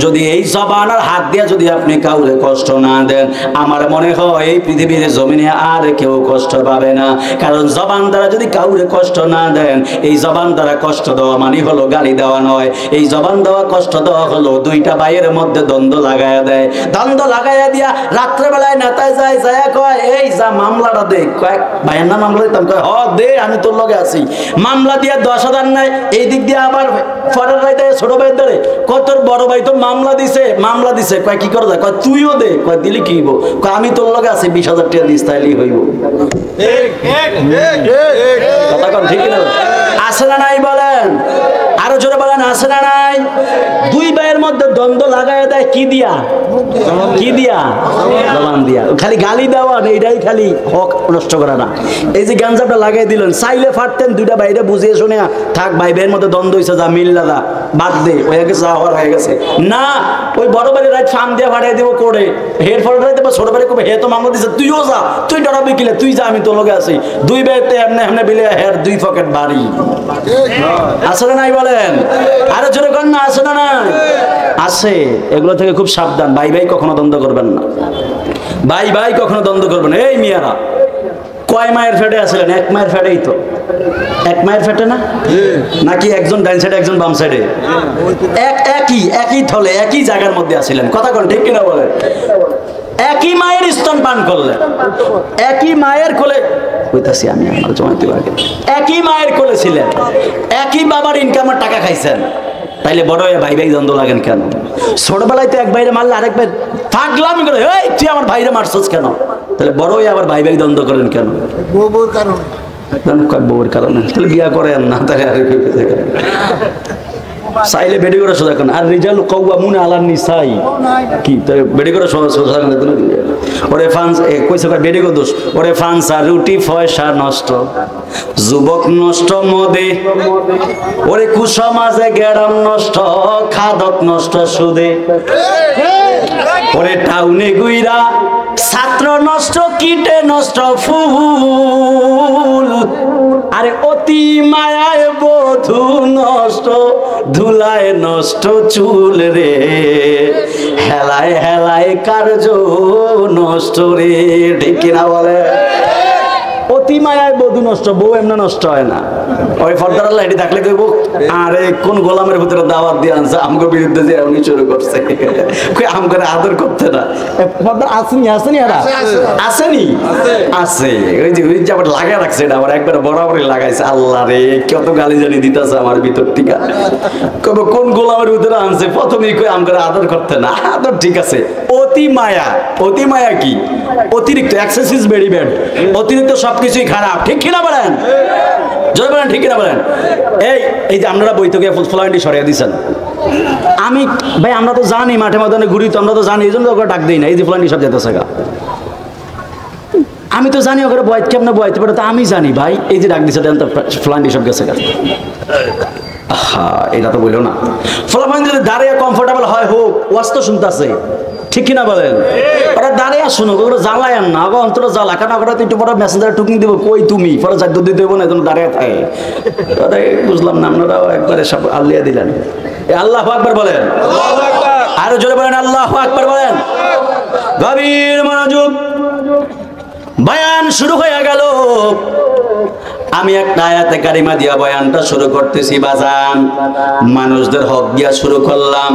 যদি এই জবান আর হাত দিয়ে যদি আপনি কাউরে কষ্ট না দেন, আমার মনে হয় এই পৃথিবীর জমিনে আর কেউ কষ্ট পাবে না। কারণ জবান দ্বারা যদি কাউরে কষ্ট না দেন, এই জবান দ্বারা কষ্ট দেওয়া মানে হলো গালি দেওয়া নয়। এই জবান দেওয়া কষ্ট দেওয়া হলো দুইটা ভাইয়ের মধ্যে দ্বন্দ্ব লাগাইয়া দেয়। দ্বন্দ্ব লাগাইয়া দিয়া রাত্রেবেলায় নেতায় যায়, যায় কয় এই যা মামলাটা দে, কয়েক ভাইয়ের না মামলা দিতাম, কয় হ দে আমি তোর লগে আছি। মামলা দিয়া 10,000 নাই, এই দিক দিয়ে আবার পরের রাইতে ছোট ভাই ধরে, কয় তোর বড় ভাই তো মামলা দিছে, কয় কি করে যায়, কয় তুইও দে, কয় দিলি কি হইব, কয় আমি তোর লগে আছি, 20,000 টাকা দিস তাইলেই হইব। কথা কন ঠিক না? আছে না নাই বলেন? আরো জোরে বলেন আছে না নাই? দুই ভাইয়ের মধ্যে দ্বন্দ্ব লাগায় দেয় কি দিয়া? কি দিয়া? জবান দিয়া। খালি গালি দেওয়া এইটাই খালি হক নষ্ট করা না। এই যে গাঞ্জাটা লাগাই দিলেন, চাইলে ফাটতেন, দুইটা বাইরে বুঝিয়ে শুনে থাক ভাই ভাইয়ের মধ্যে দ্বন্দ্ব হয়েছে, যা মিল্লা দা বাদ দে, হয়ে গেছে হওয়ার হয়ে গেছে না, ওই বড় বাড়ি রাইট ফার্ম দিয়ে ফাটাই দেবো করে হের ফল রাইতে বা ছোট বাড়ি কবে হে তো মামলা দিচ্ছে, তুইও যা, তুই ডরাবি কিলে, তুই যা আমি তোর লগে আছি, দুই ভাইতে এমনি এমনি বিলে হের দুই পকেট বাড়ি। আছে না নাই বলেন? আরে জোরে কর না, আছে না নাই? আছে। এগুলো থেকে খুব সাবধান। ভাই ভাই কখনো দ্বন্দ্ব করবেন না, ভাই ভাই কখনো দ্বন্দ্ব করবেন। এই মিয়ারা কয় মায়ের ফেটে আছিলেন? এক মায়ের ফেটেই তো, এক মায়ের ফেটে না নাকি একজন ডাইন সাইডে একজন বাম সাইডে? একই থলে একই জায়গার মধ্যে আছিলেন। কথা কোন ঠিক কিনা বলেন? একই মায়ের স্তন পান করলেন, একই মায়ের কোলে কইতাছি আমি, আমার জমাইতে আগে একই মায়ের কোলে ছিলেন, একই বাবার ইনকামের টাকা খাইছেন, তাইলে বড় হয়ে ভাই ভাই দ্বন্দ্ব লাগেন কেন? ছোটবেলায় তো এক ভাইরে মারলে আরেক ভাই থাকলামি করে, এই তুই আমার ভাইরে মারছস কেন? তাহলে বড় হয়ে আবার ভাই ভাই দ্বন্দ্ব করেন কেন? বউর কারণে। বউর কারণে। তাহলে বিয়া করেন না, তাহলে আর চাইলে বেডি করে সোজা করেন। আর রিজাল কওয়ামুনা আলান নিসাই কি বেডি করে সোজা করেন। ওরে ফ্রান্স কইছে বেডি গো দোষ, ওরে ফ্রান্স আর রুটি পয়সা নষ্ট, যুবক নষ্ট মদে, ওরে কুসমাজে গেরাম নষ্ট, খাদক নষ্ট সুদে, ওরে টাউনে গুইরা ছাত্র নষ্ট, কিটে নষ্ট ফুল, আরে অতি মায়ায় বধূ নষ্ট, ধুলায় নষ্ট চুল রে, হেলায় হেলায় কার্য নষ্ট রে। ঠিক কিনা বলে? অতি মায়ায় বধূ নষ্ট, বউ এমনি নষ্ট হয় না। ওই ফর্দার আল্লাহ এটি থাকলে কইব আরে কোন গোলামের ভিতরে দাওয়াত দিয়ে আনছে, আমগো বিরুদ্ধে যে উনি শুরু করছে, কই আমগরে আদর করতে না। ফর্দার আসেনি এরা আসেনি আছে, ওই যে আবার লাগা রাখছে, এটা আবার একবার বরাবরই লাগাইছে। আল্লাহ রে কত গালি জানি দিতেছে আমার ভিতর থেকে। কব কোন গোলামের ভিতরে আনছে, প্রথমেই কই আমগরে আদর করতে না। আদর ঠিক আছে, অতি মায়া। অতি মায়া কি? অতিরিক্ত, এক্সেস ইজ ভেরি ব্যাড। অতিরিক্ত সবকিছুই খারাপ। ঠিক কিনা বলেন? জোরে বলেন ঠিক কিনা বলেন? এই যে আপনারা বই থেকে ফলাইনটি সরিয়ে দিচ্ছেন, আমি ভাই আমরা তো জানি মাঠে ময়দানে ঘুরি, তো আমরা তো জানি, এই জন্য ওকে ডাক দিই না। এই যে ফলাইনটি সব যেতেছে গা, আমি তো জানি ওখানে বয়স কেমন বয়তে পারে, তো আমি জানি ভাই এই যে ডাক দিচ্ছে দেন তো ফলাইনটি সব গেছে গা। এটা তো বললো না। ফলাফল যদি দাঁড়িয়ে কমফোর্টেবল হয় হোক, ওয়াজ তো শুনতেছে। ঠিক কিনা বলেন? ওরা দাঁড়িয়ে শুনুক, ওগুলো জ্বালায় না, আগে অন্তর জ্বালা, কারণ ওরা তো একটু পরে মেসেঞ্জারে টুকিং দিব, কই তুমি পরে চার দিতে দেবো না, তুমি দাঁড়িয়ে থাকে। বুঝলাম না, আপনারাও একবারে সব আল্লিয়া দিলেন। আল্লাহু আকবার বলেন, আরো জোরে বলেন আল্লাহু আকবার বলেন। গভীর মনোযোগ। বয়ান শুরু হয়ে গেল। আমি একটা আয়াতে কারিমা দিয়া বয়ানটা শুরু করতেছি বাজান। মানুষদের হক দিয়া শুরু করলাম,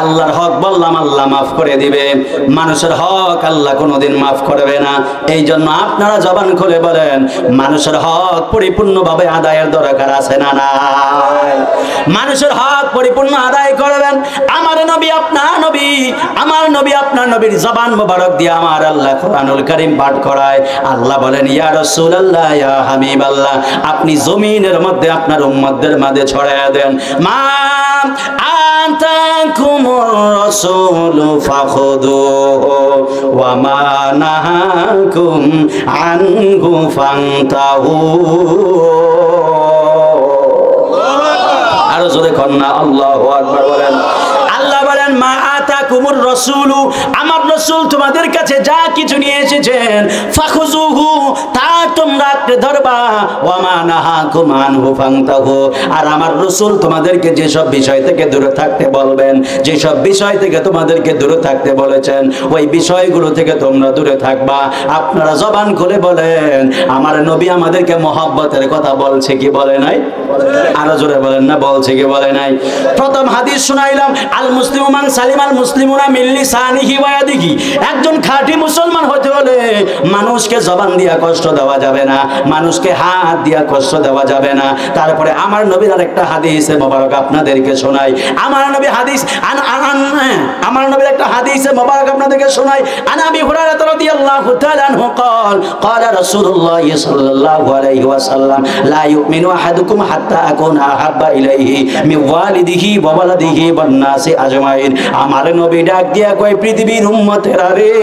আল্লাহর হক বললাম, আল্লাহ মাফ করে দিবে। মানুষের হক আল্লাহ কোনোদিন মাফ করবে না। এই জন্য আপনারা জবান খুলে বলেন, মানুষের হক পরিপূর্ণভাবে আদায়ের দরকার আছে না নাই? মানুষের হক পরিপূর্ণ আদায় করবেন। আমার নবী আপনার নবী, আমার নবী আপনার নবীর জবান মোবারক দিয়ে আমার আল্লাহ কোরআনুল কারীম পাঠ করায়। আল্লাহ বলেন, ইয়া রাসূলুল্লাহ, ইয়া হাবিবাল্লাহ, আপনি জমিনের মধ্যে আপনার উম্মতদের মাঝে ছড়ায়া দেন, মা আতাকুমুর রাসূলু ফাখুযুহু ওয়া মা নাহাকুম আনহু ফান্তাহু। আরো জোরে কন্না আল্লাহু আকবার বলেন। আল্লাহ বলেন, মা আতাকুমুর রাসূলু, আমার রাসূল তোমাদের কাছে যা কিছু নিয়ে এসেছেন, ফাখুযুহু, তা তোমরা আঁকড়ে ধরবা, ওয়া মা নাহাকুম আনহু ফান্তাহু, আর আমার রাসূল তোমাদেরকে যেসব বিষয় থেকে দূরে থাকতে বলবেন, যেসব বিষয় থেকে তোমাদেরকে দূরে থাকতে বলেছেন, ওই বিষয়গুলো থেকে তোমরা দূরে থাকবা। আপনারা জবান খুলে বলেন, আমার নবী আমাদেরকে মহব্বতের কথা বলছে কি বলে নাই? আরো জোরে বলেন না, বলছে কি বলে নাই? প্রথম হাদিস শুনাইলাম, আল মুসলিমু মান সালিমাল মুসলিমুনা মিন লিসানিহি ওয়া ইয়াদিহি। একজন খাঁটি মুসলমান হতে হলে মানুষকে জবান দিয়া কষ্ট দেওয়া যাবে না, মানুষকে হাত দিয়া কষ্ট দেওয়া যাবে না। তারপরে আমার নবীর আরেকটা হাদিসে মোবারক আপনাদেরকে শোনাই। আমার নবী হাদিস আমার নবীর একটা হাদিসে মোবারক আপনাদেরকে শোনাই। আন আবি হুরায়রা রাদিয়াল্লাহু তাআলা আনহু قال قال رسول الله صلى الله عليه وسلم لا يؤمن احدكم حتى اكون احب اليه من والده وولده والناس اجمعين। আমার নবী ডাক দিয়া কয়, পৃথিবীর উম্মতেরা রে,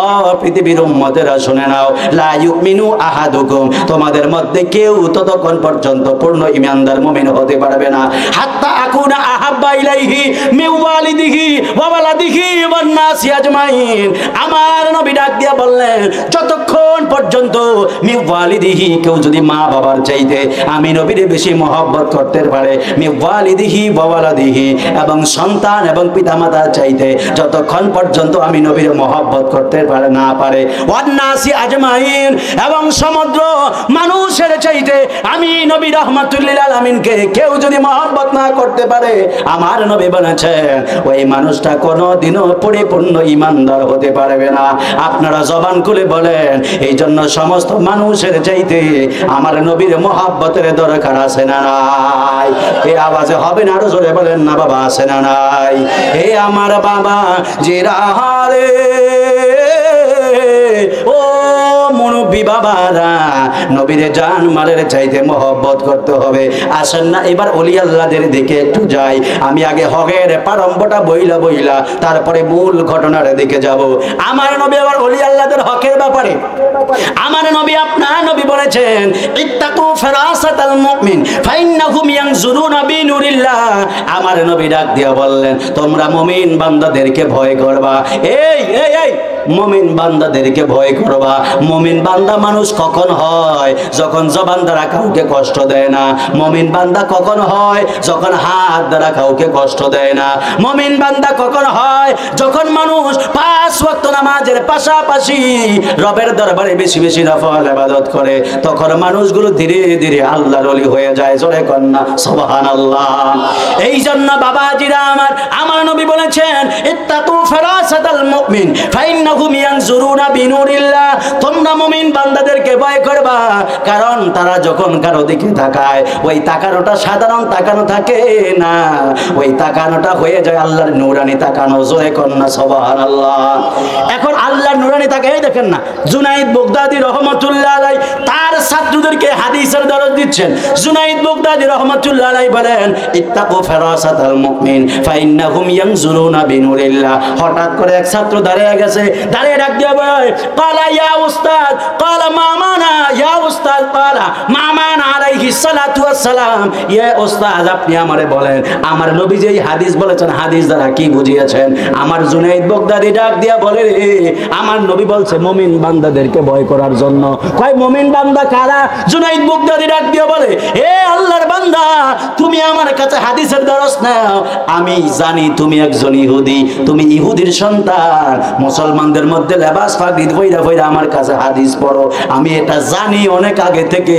ও পৃথিবীর উম্মতেরা শুনে নাও, লা ইউমিনু আহাদুকুম, তোমাদের মধ্যে কেউ ততক্ষণ পর্যন্ত পূর্ণ ঈমানদার মুমিন হতে পারবে না, হাত্তা আকুনা আহাব্বা ইলাইহি মিন ওয়ালিদিহি ওয়া ওয়ালাদিহি ওয়ান নাসি আজমাইন। আমার নবী ডাক দিয়া বললেন, যতক্ষণ পর্যন্ত মিন ওয়ালিদিহি, কেউ যদি মা বাবার চাইতে আমি নবীরে বেশি মহব্বত করতে পারে, মিন ওয়ালিদিহি ওয়া ওয়ালাদিহি, এবং সন্তান এবং পিতামাতার চাইতে যতক্ষণ পর্যন্ত আমি নবীর মহব্বত করতে পারে না পারে, ওয়ান নাসি আজমাইন, এবং সমগ্র মানুষের চাইতে আমি নবী রাহমাতুল লিল আলামিনকে কেউ যদি মহব্বত না করতে পারে, আমার নবী বলেছেন ওই মানুষটা কোনোদিনও পরিপূর্ণ ঈমানদার হতে পারবে না। আপনারা জবান খুলে বলেন, এই জন্য সমস্ত মানুষের চাইতে আমার নবীর মহব্বতের দরকার আছে না নাই? এই আওয়াজে হবে না, আরো জোরে বলেন না বাবা, আছে না নাই? হে আমার বাবা জিরা রে, ও মুরব্বি বাবারা, নবীরে জান মালের চাইতে মহব্বত করতে হবে। আসেন না এবার ওলি আল্লাহদের দিকে একটু যাই। আমি আগে হকের প্রারম্ভটা বইলা বইলা তারপরে মূল ঘটনার দিকে যাব। আমার নবী আবার ওলি আল্লাহদের হকের ব্যাপারে, আমার নবী আপনার নবী বলেছেন, ইত্তাকু ফিরাসাতাল মুমিন ফাইন্নাহুম ইয়ানজুরুনা বিনুরিল্লাহ। আমার নবী ডাক দিয়া বললেন, তোমরা মুমিন বান্দাদেরকে ভয় করবা। এই এই এই মুমিন বান্দাদেরকে ভয় করবা। মুমিন বান্দা মানুষ কখন হয়? যখন জবান দ্বারা কাউকে কষ্ট দেয় না। মুমিন বান্দা কখন হয়? যখন হাত দ্বারা কাউকে কষ্ট দেয় না। মুমিন বান্দা কখন হয়? যখন মানুষ 5 ওয়াক্ত নামাজের পাশাপাশি রবের দরবারে বেশি বেশি নফল ইবাদত করে, তখন মানুষগুলো ধীরে ধীরে আল্লাহর ওলি হয়ে যায়। জোরে কন্না সুবহানাল্লাহ। এই জন্য বাবাজিরা আমার নবী বলেছেন, ইত্তাকু ফিরাসাতাল মুমিন ফাইন্নাহুম ইয়ানজুরুনা বিনুরিল্লাহ। তোমরা মুমিন বান্দাদেরকে ভয় করবা, কারণ তারা যখন কারো দিকে তাকায়, ওই তাকানোটা সাধারণ তাকানো থাকে না, ওই তাকানোটা হয়ে যায় আল্লাহর নূরানি তাকানো। জোরে কন্না সুবহানাল্লাহ। এখন আল্লাহর নূরানি তাকায় দেখেন না, জুনাইদ বাগদাদি রহমাতুল্লাহ আলাইহি তার ছাত্রদেরকে হাদিসের দরজ দিচ্ছেন। জুনাইদ বাগদাদি রহমাতুল্লাহ আলাইহি বলেন, ইত্তাকু ফিরাসাতাল মুমিন ফাইন্নাহুম ইয়ানজুরুনা বিনুরিল্লাহ। হঠাৎ করে এক ছাত্র দাঁড়িয়ে গেছে, দাঁড়িয়ে ডাক দিয়ে বলে, ক্বালা ইয়া উস্তাদ, ক্বালা মা মানা, ইয়া উস্তাদ ক্বালা মা মানা আলাইহিস সালাতু ওয়াস সালাম। ইয়া উস্তাদ, আপনি আমারে বলেন, আমার নবী যে হাদিস বলেছেন, হাদিস দ্বারা কি বুঝিয়েছেন? আমার জুনাইদ বাগদাদি ডাক দিয়া বলে, আমার নবী বলছে মুমিন বান্দাদেরকে ভয় করার জন্য। কয় মুমিন বান্দা কারা? জুনাইদ বুগদাদি ডাক দিয়ে বলে, হে আল্লাহর বান্দা, তুমি আমার কাছে হাদিসের দরস নাও। আমি জানি তুমি একজন ইহুদি, তুমি ইহুদির সন্তান, মুসলমানদের মধ্যে লেবাস ফাঁকি ফইরা ফইরা আমার কাছে হাদিস পড়ো। আমি এটা জানি অনেক আগে থেকে,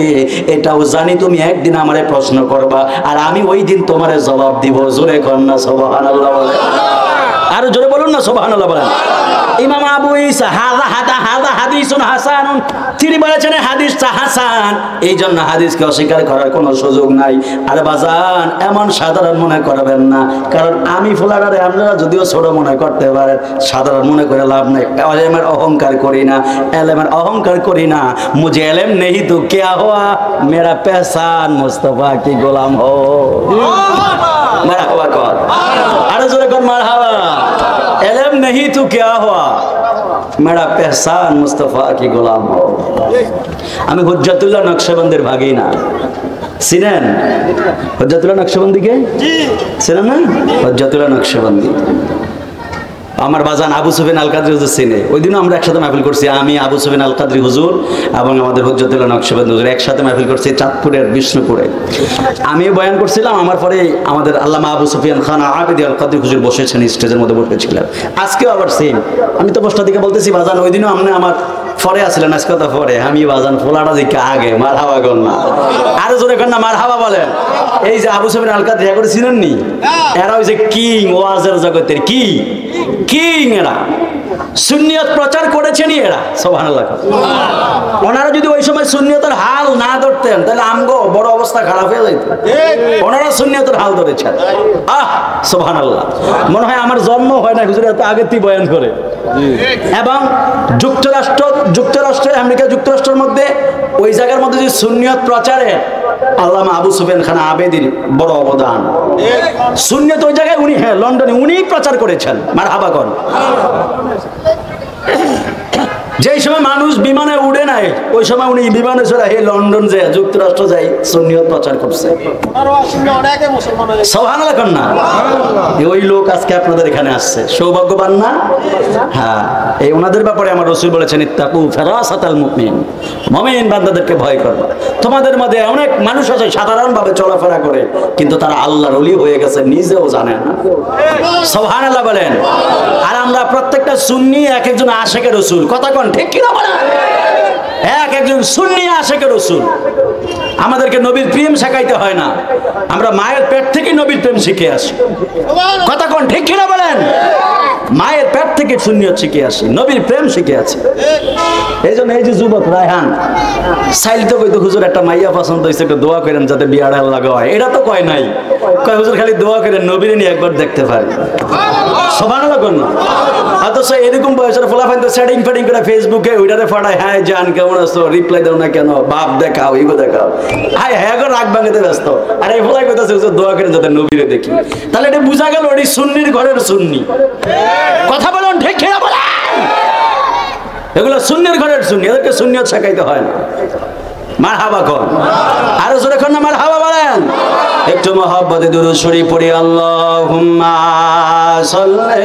এটাও জানি তুমি একদিন আমারে প্রশ্ন করবা, আর আমি ওই দিন তোমারে জবাব দিব। জোরে কন্যা সুবহানাল্লাহ বলে, আরো জোরে বলুন না সুবহানাল্লাহ বলেন। ইমাম আবু ঈসা হাদা হাদিসুন হাসানুন, তিনি বলেছেন হাদিসটা হাসান, এই জন্য হাদিসকে অস্বীকার করার কোনো সুযোগ নাই। আর বাজান এমন সাধারণ মনে করবেন না, কারণ আমি ফুলাডারে আপনারা যদিও ছোট মনে করতে পারেন, সাধারণ মনে করে লাভ নাই। এলেমের অহংকার করি না, এলেমের অহংকার করি না। মুঝে এলেম নেহি তো क्या हुआ, मेरा पहचान मुस्तफा की गुलाम हो। মারহাবা কর, আরো জোরে কর মারহাবা। এলেম नहीं तो क्या हुआ, मेरा पहचान मुस्तफा की गुलाम हो। আমি হুজ্জাতুল্লাহ নকশবন্দির ভাগিনা, চিনেন হুজ্জাতুল্লাহ নকশবন্দিকে? চিনেন না? হুজ্জাতুল্লাহ নকশবন্দি আমার বাজান আবু সুফিয়ান আল কাদরি হুজুর চিনে। ওই দিনও আমরা একসাথে মাহফিল করছি, আমি আবু সুফিয়ান আল কাদরি হুজুর এবং আমাদের হুজ্জাতুল্লাহ নকশবন্দি হুজুর একসাথে মাহফিল করছি চাঁদপুরের বিষ্ণুপুরে। আমিও বয়ান করছিলাম, আমার পরে আমাদের আল্লামা আবু সুফিয়ান খান আবেদি আল কাদরি হুজুর বসেছেন, স্টেজের মধ্যে বসেছিলেন। আজকেও আবার সেম, আমি তো বসটা দিকে বলতেছি বাজান ওই দিনও আপনি আমার পরে আসলেন, আজকে তো পরে, আমি বাজান ফোলাটা দিকে আগে। মারহাবা কর না, আরো জোরে কর না মারহাবা বলেন। এই যে আবু সুফিয়ান আল কাদরি করে চিনেন নি? এরা ওই যে কিং ওয়াজের জগতের কিং, এরা সুন্নিয়ত প্রচার করেছেনই এরা। সুবহানাল্লাহ। ওনারা যদি ওই সময় সুন্নিয়তের হাল না ধরতেন তাহলে আমগো বড় অবস্থা খারাপ হয়ে যেত। ওনারা সুন্নিয়তের হাল ধরেছেন। সুবহানাল্লাহ। মনে হয় আমার জন্ম হয় না হুজুর এত আগে থেকে বয়ান করে। এবং যুক্তরাষ্ট্র আমেরিকা যুক্তরাষ্ট্রের মধ্যে ওই জায়গার মধ্যে যে সুন্নিয়ত প্রচারে আল্লামা আবু সুফিয়ান খান আবেদির বড় অবদান। সুন্নিয়ত ওই জায়গায় উনি, হ্যাঁ লন্ডনে উনি প্রচার করেছেন। মারহাবা কর। যেই সময় মানুষ বিমানে উড়ে নাই ওই সময় উনি বিমানে চলে হে লন্ডন যায়, যুক্তরাষ্ট্র যাই, সুন্নিয়ত প্রচার করছে। সুবহানাল্লাহ কর না। ওই লোক আজকে আপনাদের এখানে আসছে, সৌভাগ্যবান না? হ্যাঁ, এই ওনাদের ব্যাপারে আমার রাসূল বলেছেন ইত্তাকু ফারাসাতাল মুমিন, মুমিন বান্দাদেরকে ভয় করবা। তোমাদের মধ্যে অনেক মানুষ আছে সাধারণভাবে চলাফেরা করে, কিন্তু তারা আল্লাহর ওলি হয়ে গেছে, নিজেও জানে না। সুবহানাল্লাহ বলেন। আর আমরা প্রত্যেকটা সুন্নি এক একজন আশিকের রাসূল। কথা কোন ঠিক কি না বলেন? এক একজন সুন্নি আশিকের রাসূল। আমাদেরকে নবীর প্রেম শেখাইতে হয় না, আমরা মায়ের পেট থেকে নবীর প্রেম শিখে আসি। কথা কোন ঠিক কি না বলেন? মায়ের পেট থেকে সুন্নিয়ত শিখে আসি, নবীর প্রেম শিখে আছি। এই জন্য এই যে যুবক রায়হান সাইল তো কইতো হুজুর একটা মাইয়া পছন্দ হয়েছে, একটু দোয়া করেন যাতে বিয়াটা লাগা হয়। এটা তো কয় নাই, কয় হুজুর খালি দোয়া করেন নবীর নিয়ে একবার দেখতে পারি। সুবহানাল্লাহ কোন। অথচ এরকম বয়সের ফলাফল তো সেটিং ফেটিং করে ফেসবুকে ওইটারে ফাটায়, হ্যাঁ জান কেমন আছো, রিপ্লাই দাও না কেন, বাপ দেখাও, ইগো দেখাও, হ্যাঁ হ্যাঁ করে রাগ ভাঙতে ব্যস্ত। আর এই ফলাই কইতাছে হুজুর দোয়া করেন যাতে নবীরে দেখি। তাহলে এটা বোঝা গেল এটি সুন্নির ঘরের সুন্নি। কথা বলুন ঠিক কিনা বলেন? এগুলো সুন্নির ঘরের সুন্নি, এদেরকে সুন্নিয়ত শেখাইতে হয় না। মারহাবা কোন, আরো জোরে কোন না মারহাবা বলেন। একটু মহব্বতে দুরূদ শরীফ পড়ি। আল্লাহুম্মা সাল্লি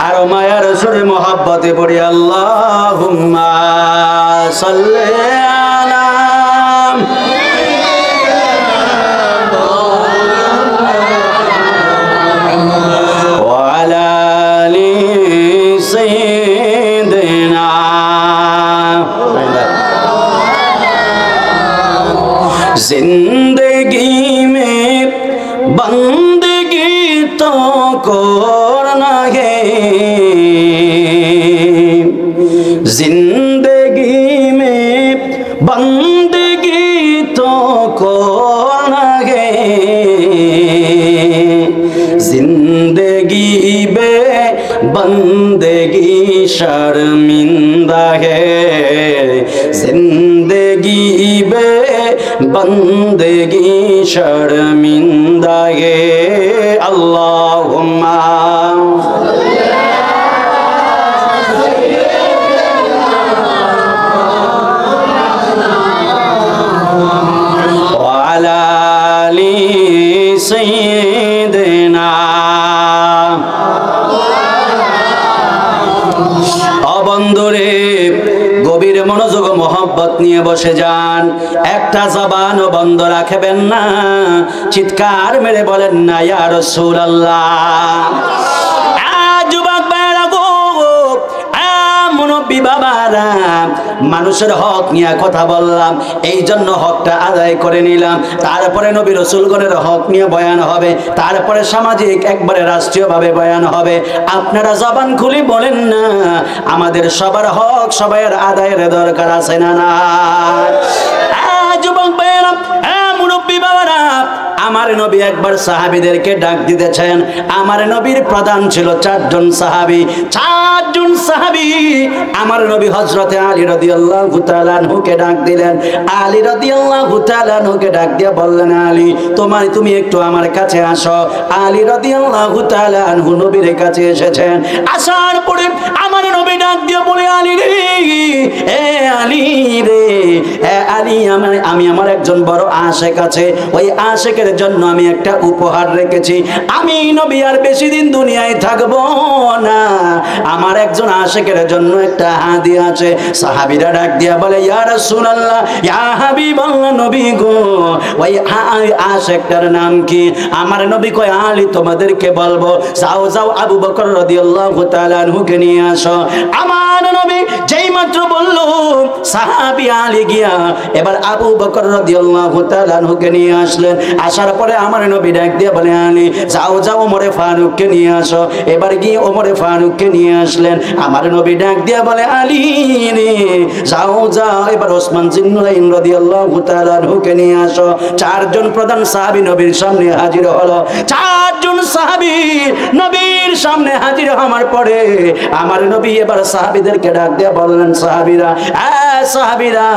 আরো মায়ার সুরে মহব্বতে পড়ি। আল্লাহুম্মা সাল্লি আলা जिंदगी में बंदगी तो करना है, जिंदगी में बंदगी तो करना है, जिंदगी बे बंदगी शर्मिंदा है, जिंदगी बे बंदगी शर्मिंदा है। अल्लाहुम्मा গভীর মনোযোগ মহব্বত নিয়ে বসে যান, একটা জবানও বন্ধ রাখবেন না, চিৎকার মেরে বলেন না ইয়া রাসূলুল্লাহ। যুবক ভাইরা গো, মুরব্বী বাবারা, মানুষের হক নিয়ে কথা বললাম, এই জন্য হকটা আদায় করে নিলাম। তারপরে নবী রাসূলগণের হক নিয়ে বয়ান হবে, তারপরে সামাজিক একবারে রাষ্ট্রীয়ভাবে বয়ান হবে। আপনারা জবান খুলি বলেন না, আমাদের সবার হক সবার আদায়ের দরকার আছে না? না যুবক ভাইয়েরা, মুরব্বী বাবারা, আমার নবী একবার সাহাবীদেরকে ডাক দিতেছেন। আমার নবীর প্রধান ছিল 4 জন সাহাবী। 4 জন সাহাবী আমার নবী হযরতে আলী রাদিয়াল্লাহু তাআলা আনহুকে ডাক দিলেন। আলী রাদিয়াল্লাহু তাআলা আনহুকে ডাক দিয়ে বললেন, আলী তুমি একটু আমার কাছে আসো। আলী রাদিয়াল্লাহু তাআলা আনহু নবীর কাছে এসেছেন। আসার পরে আমার নবী ডাক দিয়ে বলে, আলী রে, এ আলী রে, এ আলী, আমি আমার একজন বড় আশিক আছে, ওই আশিকের জন্য আমি একটা উপহার রেখেছি। আমি নবী আর বেশি দিন দুনিয়ায় থাকবো না, আমার একজন আশিকের জন্য একটা হাদিয়া আছে। সাহাবীরা ডাক দিয়া বলে, ইয়া রাসূলুল্লাহ, ইয়া হাবিবাল্লাহ, নবী গো, ওই আশিকটার নাম কি? আমার নবী কয়, আলী তোমাদেরকে বলবো, যাও যাও আবু বকর রাদিয়াল্লাহু তাআলা আনহুকে নিয়ে আসো। আমার নবী যেই মাত্র বলল, সাহাবী আলী গিয়া এবার আবু বকর রাদিয়াল্লাহু তাআলা আনহুকে নিয়ে আসলেন। আসার পরে আমার নবী ডাক দিয়ে বলে, আলী যাও যাও ওমরে ফারুককে নিয়ে আসো। এবার গিয়ে ওমরে ফারুককে নিয়ে আসলেন। আমার নবী ডাক দিয়ে বলে, আলী রে, যাও যাও এবার ওসমান জিন্নুরাইন রাদিয়াল্লাহু তাআলা আনহুকে নিয়ে আসো। 4 জন প্রধান সাহাবী নবীর সামনে হাজির হলো। 4 জন সাহাবী নবীর সামনে হাজির হওয়ার পরে আমার নবী এবার সাহাবীদেরকে ডাক দিয়ে বললেন, সাহাবীরা, সাহাবীরা,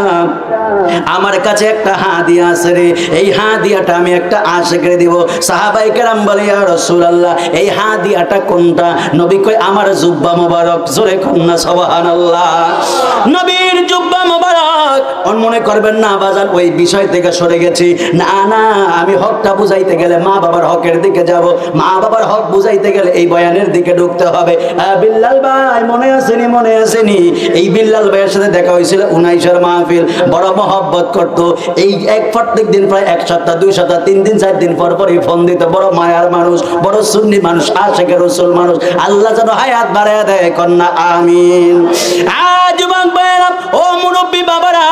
আমার কাছে একটা হাদিয়া আছে রে, এই হাদিয়াটা আমি একটা আশিককে দিব। সাহাবায়ে কেরাম বলে, ইয়া রাসূলুল্লাহ, এই হাদিয়াটা কোনটা? নবী কয়, আমার জুব্বা মোবারক। জোরে কন্না সুবহানাল্লাহ। নবীর জুব্বা মোবারক। মনে করবেন না বাজান ওই বিষয় থেকে সরে গেছি, না না, আমি হকটা বুঝাইতে গেলে মা বাবার হকের দিকে যাব, মা বাবার হক বুঝাইতে গেলে এই বয়ানের দিকে ঢুকতে হবে। বিল্লাল ভাই মনে আসেনি? মনে আসেনি? এই বিল্লাল ভাইয়ের সাথে দেখা হয়েছিল 19 মাহফিল, বড় মহব্বত করতো। এই প্রত্যেক দিন প্রায় 1 সপ্তাহ 2 সপ্তাহ 3 দিন 4 দিন পর পরই ফোন দিত। বড় মায়ার মানুষ, বড় সুন্নি মানুষ, আশিকে রাসূল মানুষ। আল্লাহ যেন হায়াত বাড়ায় দেয়, কন্যা আমিন। যুবক ভাইরা, ও মুরব্বী বাবারা,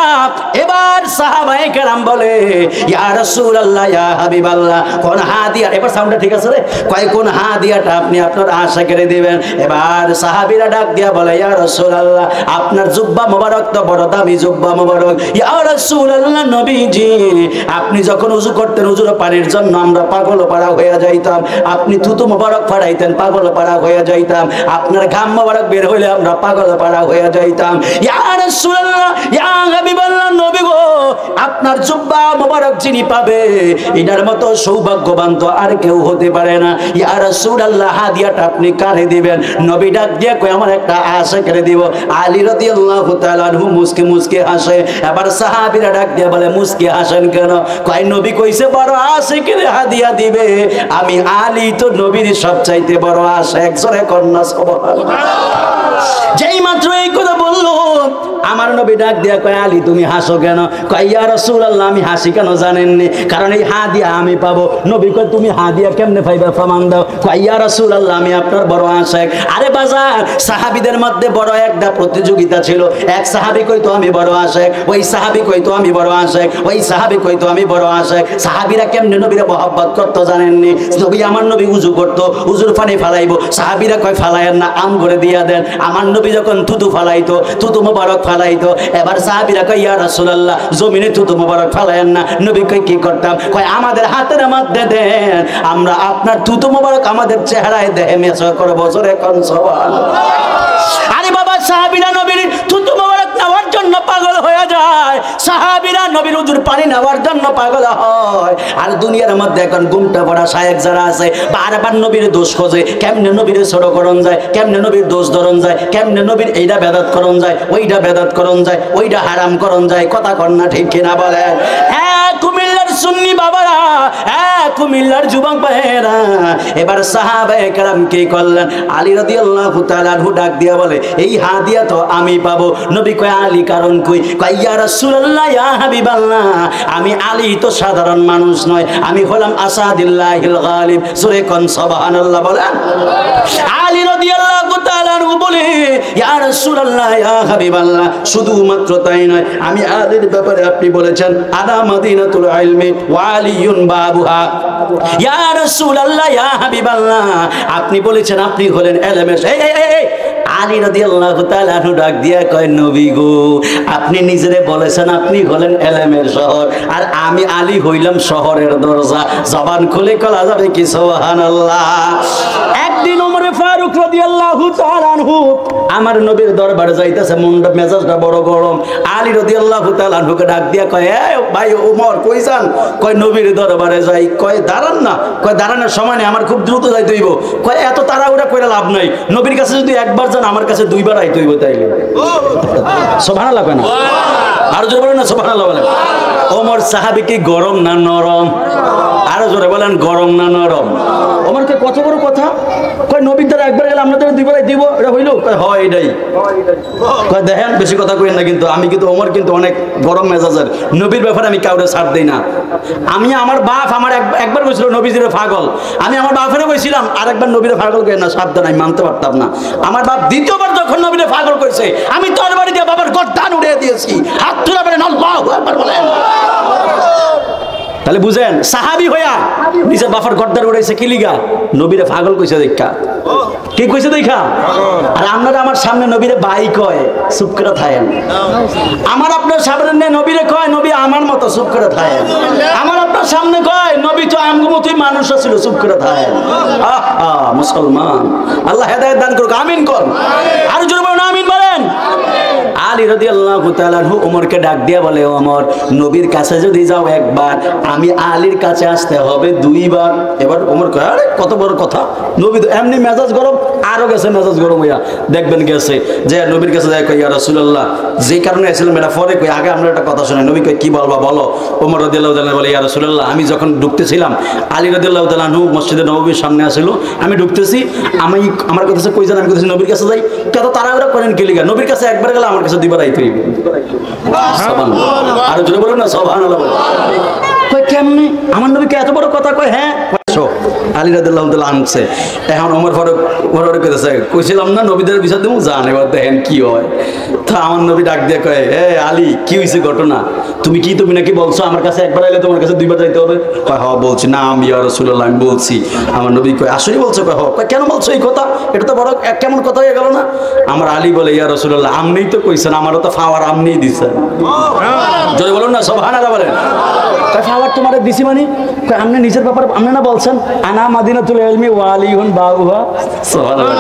এবার সাহাবায়ে কেরাম বলে, ইয়া রাসূলুল্লাহ, ইয়া হাবিবাল্লাহ, কোন হাদিয়া? এবার সাউন্ডটা ঠিক আছে রে? কয় কোন হাদিয়াটা আপনি আপনার আশিকের দিবেন? এবার সাহাবীরা ডাক দিয়া বলে, ইয়া রাসূলুল্লাহ, আপনার জুব্বা মোবারক তো বড় দামি জুব্বা মোবারক। ইয়া রাসূলুল্লাহ, নবীজি আপনি যখন ওযু করতেন, ওযুর পানির জন্য আমরা পাগল পাড়া হয়ে যাইতাম। আপনি থুতু মোবারক ফাড়াইতেন, পাগল পাড়া হয়ে যাইতাম। আপনার ঘাম মোবারক বের হইলে আমরা পাগল পাড়া হয়ে যাইতাম। ইয়া রাসূলুল্লাহ, ইয়া হাবিবাল্লাহ, নবী গো, আপনার জুব্বা মোবারক যিনি পাবে, এটার মতো সৌভাগ্যবান তো আর কেউ হতে পারে না। ইয়া রাসূলুল্লাহ, হাদিয়াটা আপনি কারে দিবেন? নবী ডাক দিয়ে কয়, আমার একটা আশিককে দিব। আলী রাদিয়াল্লাহু তাআলা আনহু মুস্কি মুস্কি হাসে। এবার সাহাবীরা ডাক দিয়ে বলে, মুস্কি হাসেন কেন? কয়, নবী কইছে বড় আশিকের হাদিয়া দিবে। আমি আলী তো নবীর সবচাইতে বড় আশিক। জোরে কন্যা সুবহানাল্লাহ। যেই মাত্র এই কথা বললো, আমার নবী ডাক দিয়া কয়, আলী তুমি হাসো কেন? কয়, ইয়া রাসূলুল্লাহ, আমি হাসি কেন জানেননি? কারণ এই হাদিয়া আমি পাবো। নবী কয়, তুমি হাদিয়া কেমনে পাইবা? প্রমাণ দাও। কয়, ইয়া রাসূলুল্লাহ, আমি আপনার বড় আশিক। আরে বাজার, সাহাবীদের মধ্যে বড় একটা প্রতিযোগিতা ছিল। এক সাহাবী কইতো আমি বড় আশিক, ওই সাহাবী কইতো আমি বড় আশিক, ওই সাহাবী কইতো আমি বড় আশিক। সাহাবীরা কেমনে নবীরে মহব্বত করতো জানেননি? নবী, আমার নবী উযু করতো, উযুর পানি ফালাইবো। সাহাবীরা কয়, ফালায়েন না, আম করে দিয়া দেন। আমার নবী যখন থুতু ফালাইতো, থুতু মোবারক ফালাইতো। এবার সাহাবীরা কয়, ইয়া রাসূলুল্লাহ, জমিনে থুতু মোবারক ফালায়েন না। নবী কয়, কি করতাম? কয়, আমাদের হাতের মধ্যে দেন, আমরা আপনার থুতু মোবারক আমাদের চেহারায় দেহে মেসর করব। জোরে কোন সুবহানাল্লাহ। আরে বাবা, সাহাবীরা নবীর থুতু মোবারক নেওয়ার জন্য পাগল হয়ে যায়। সাহাবীরা নবীর উযুর পানি নেওয়ার জন্য পাগল হয়। আর দুনিয়ার মধ্যে এখন গুমটা পড়া শায়েখ যারা আছে, বারবার নবীর দোষ খোঁজে, কেমনে নবীর ছোট করণ যায়, কেমনে নবীর দোষ ধরন যায়, কেমনে নবীর এইটা বেদাত করণ যায়, ওইটা বেদাত করণ যায়, ওইটা হারাম করণ যায়। কথা কন্যা ঠিক কিনা বলেন? হ্যাঁ, কুমিল্লার সুন্নি বাবারা, কুমিল্লার যুবক ভাইয়েরা, এবার সাহাবায়ে কেরাম কি করলেন? আলী রাদিয়াল্লাহু তাআলা আনহু ডাক দিয়া বলে, এই হাদিয়া তো আমি পাবো। নবী কয়, আলী কারণ কই? কয়, ইয়া রাসূলুল্লাহ, ইয়া হাবিবাল্লাহ, আমি আলী তো সাধারণ মানুষ নয়, আমি হলাম আসাদুল্লাহিল গালিব। সূরা কোন সুবহানাল্লাহ বলেন। আলী রাদিয়াল্লাহু তাআলা আনহু বলে, ইয়া রাসূলুল্লাহ, ইয়া হাবিবাল্লাহ, শুধুমাত্র তাই নয়, আমি আলীর ব্যাপারে আপনি বলেছেন আনা মাদিনাতুল ইলমি ওয়া আলিয়ুন বাবুহা। ইয়া রাসূলুল্লাহ, ইয়া হাবিবাল্লাহ, আপনি বলেছেন আপনি হলেন ইলমের। এই আলী রাদিয়াল্লাহু তাআলা আনহু ডাক দিয়া কয়, নবী গো, আপনি নিজেরে বলেছেন আপনি হলেন ইলমের শহর, আর আমি আলী হইলাম শহরের দরজা। জবান খুলে কলা যাবে কি সুবহানাল্লাহ। একদিন ওমর ফারুক রাদিয়াল্লাহু তাআলা আনহু আমার নবীর দরবারে যাইতেছে, মনটা মেজাজটা বড় গরম। আলী রাদিয়াল্লাহু তাআলা আনহুকে ডাক দিয়া কয়, এই ভাই ওমর, কই যান? কয়, নবীর দরবারে যাই। কয়, দাঁড়ান না। কয়, দাঁড়ানোর সময় নেই, আমার খুব দ্রুত যাইতে হইব। কয়, এত তাড়াহুড়া কইরা লাভ নাই, নবীর কাছে যদি একবার যান আমার কাছে দুইবার আইতে হইব। তাইলে সুবহানাল্লাহ কেন? আরো জোরে বলেন না সুবহানাল্লাহ বলেন। ওমর সাহাবী কি গরম না নরম? আরো জোরে বলেন, গরম না নরম? ওমরকে কত বড় কথা। কয়, নবীর দ্বারা একবার গেলে আপনাদের দুইবার দিব, এটা হইল? কয়, হয় এটাই। কয়, দেখেন বেশি কথা কইেন না, কিন্তু আমি কিন্তু ওমর কিন্তু অনেক গরম মেজাজের। নবীর ব্যাপারে আমি কাউরে ছাড় দেই না। আমি আমার বাপ আমার একবার কইছিল নবীজিরে পাগল, আমি আমার বাপেরও কইছিলাম আরেকবার নবীরে পাগল কই না, সাবধান, আমি মানতে পারতাম না। আমার বাপ দ্বিতীয়বার যখন নবীরে পাগল কইছে, আমি তরবারি দিয়ে বাবার গর্দান উড়িয়ে দিয়েছি। হাত তুলে বলেন আল্লাহু আকবার বলেন। তাহলে বুঝেন, সাহাবী হইয়া নিজের বাবার গর্দান উড়াইছে কি লিগা? নবীরে পাগল কইছে দেখা। কি কইছে দেখা? আর আপনারা আমার সামনে নবীরে ভাই কয়, চুপ করে থাকেন। আমার আপনার সামনে নবীরে কয় নবী আমার মতো, চুপ করে থাকেন। আমার আপনার সামনে কয় নবী তো আমগো মতোই মানুষ ছিল, চুপ করে থাকেন। মুসলমান, আল্লাহ হেদায়েত দান করুক, আমিন কর। আর জোরে বলেন আমিন বলেন। আলী রাদিয়াল্লাহু তাআলা আনহু ওমরকে ডাক দিয়া বলে, ওমর, নবীর কাছে যদি যাও একবার, আমি আলীর কাছে আসতে হবে দুইবার। এবার ওমর কয়, আরে কত বড় কথা, নবী তো এমনি মেজাজ গরম, আরো গেছে মেজাজ গরম হইয়া। দেখবেন গেছে যে নবীর কাছে যায়, কয়, ইয়া রাসূলুল্লাহ, যে কারণে আসছিলাম এটা পরে কই, আগে আমরা একটা কথা শুনে। নবী কয়, কি বলবা বলো। ওমর রাদিয়াল্লাহু তাআলা বলে, ইয়া রাসূলুল্লাহ, আমি যখন ঢুকতেছিলাম, আলী রাদিয়াল্লাহু তাআলা আনহু মসজিদে নববীর সামনে আসিল, আমি ঢুকতেছি, আমার কাছে কই যান? আমি কইতেছি নবীর কাছে যাই। কত তাড়াহুড়া করেন কি লিগা? নবীর কাছে একবার গেলে আমার কাছে দুইবার আইতে হইবে। সুবহানাল্লাহ। আর জোরে বলুন না সুবহানাল্লাহ বলেন। কয়, কেমনে? আমার নবীকে এত বড় কথা কয়? হ্যাঁ। আলী রাদিয়াল্লাহু তাআলা আনছে। এখন ওমর ফারুক কইতেছে, কইছিলাম না নবীদের বিচার দেবো, জান এবার দেখেন কি হয়। তো আমার নবী ডাক দিয়ে কয়, এ আলী, কি হয়েছে ঘটনা? তুমি নাকি বলছো আমার কাছে একবার আইলে তোমার কাছে দুইবার যাইতে হবে? কয়, হ্যাঁ বলছি। না আমি ইয়া রাসূলুল্লাহ, আমি বলছি। আমার নবী কয়, আসলে বলছো? কয়, হ্যাঁ। কয়, কেন বলছো এই কথা? এটা তো বড় কেমন কথা হয়ে গেল না? আমার আলী বলে, ইয়া রাসূলুল্লাহ, আপনিই তো কইছেন, আমারও তো ফাওয়ার আপনিই দিছেন। জোরে বলুন না সুবহানাল্লাহ বলেন। কয়, ফাওয়ার তোমারে দিছি মানে? কয়, আপনি নিজের ব্যাপারে আপনি না বলছেন আনা মাদিনাতুল ইলমি ওয়া আলিয়ুন বাবুহা। সুবহানাল্লাহ।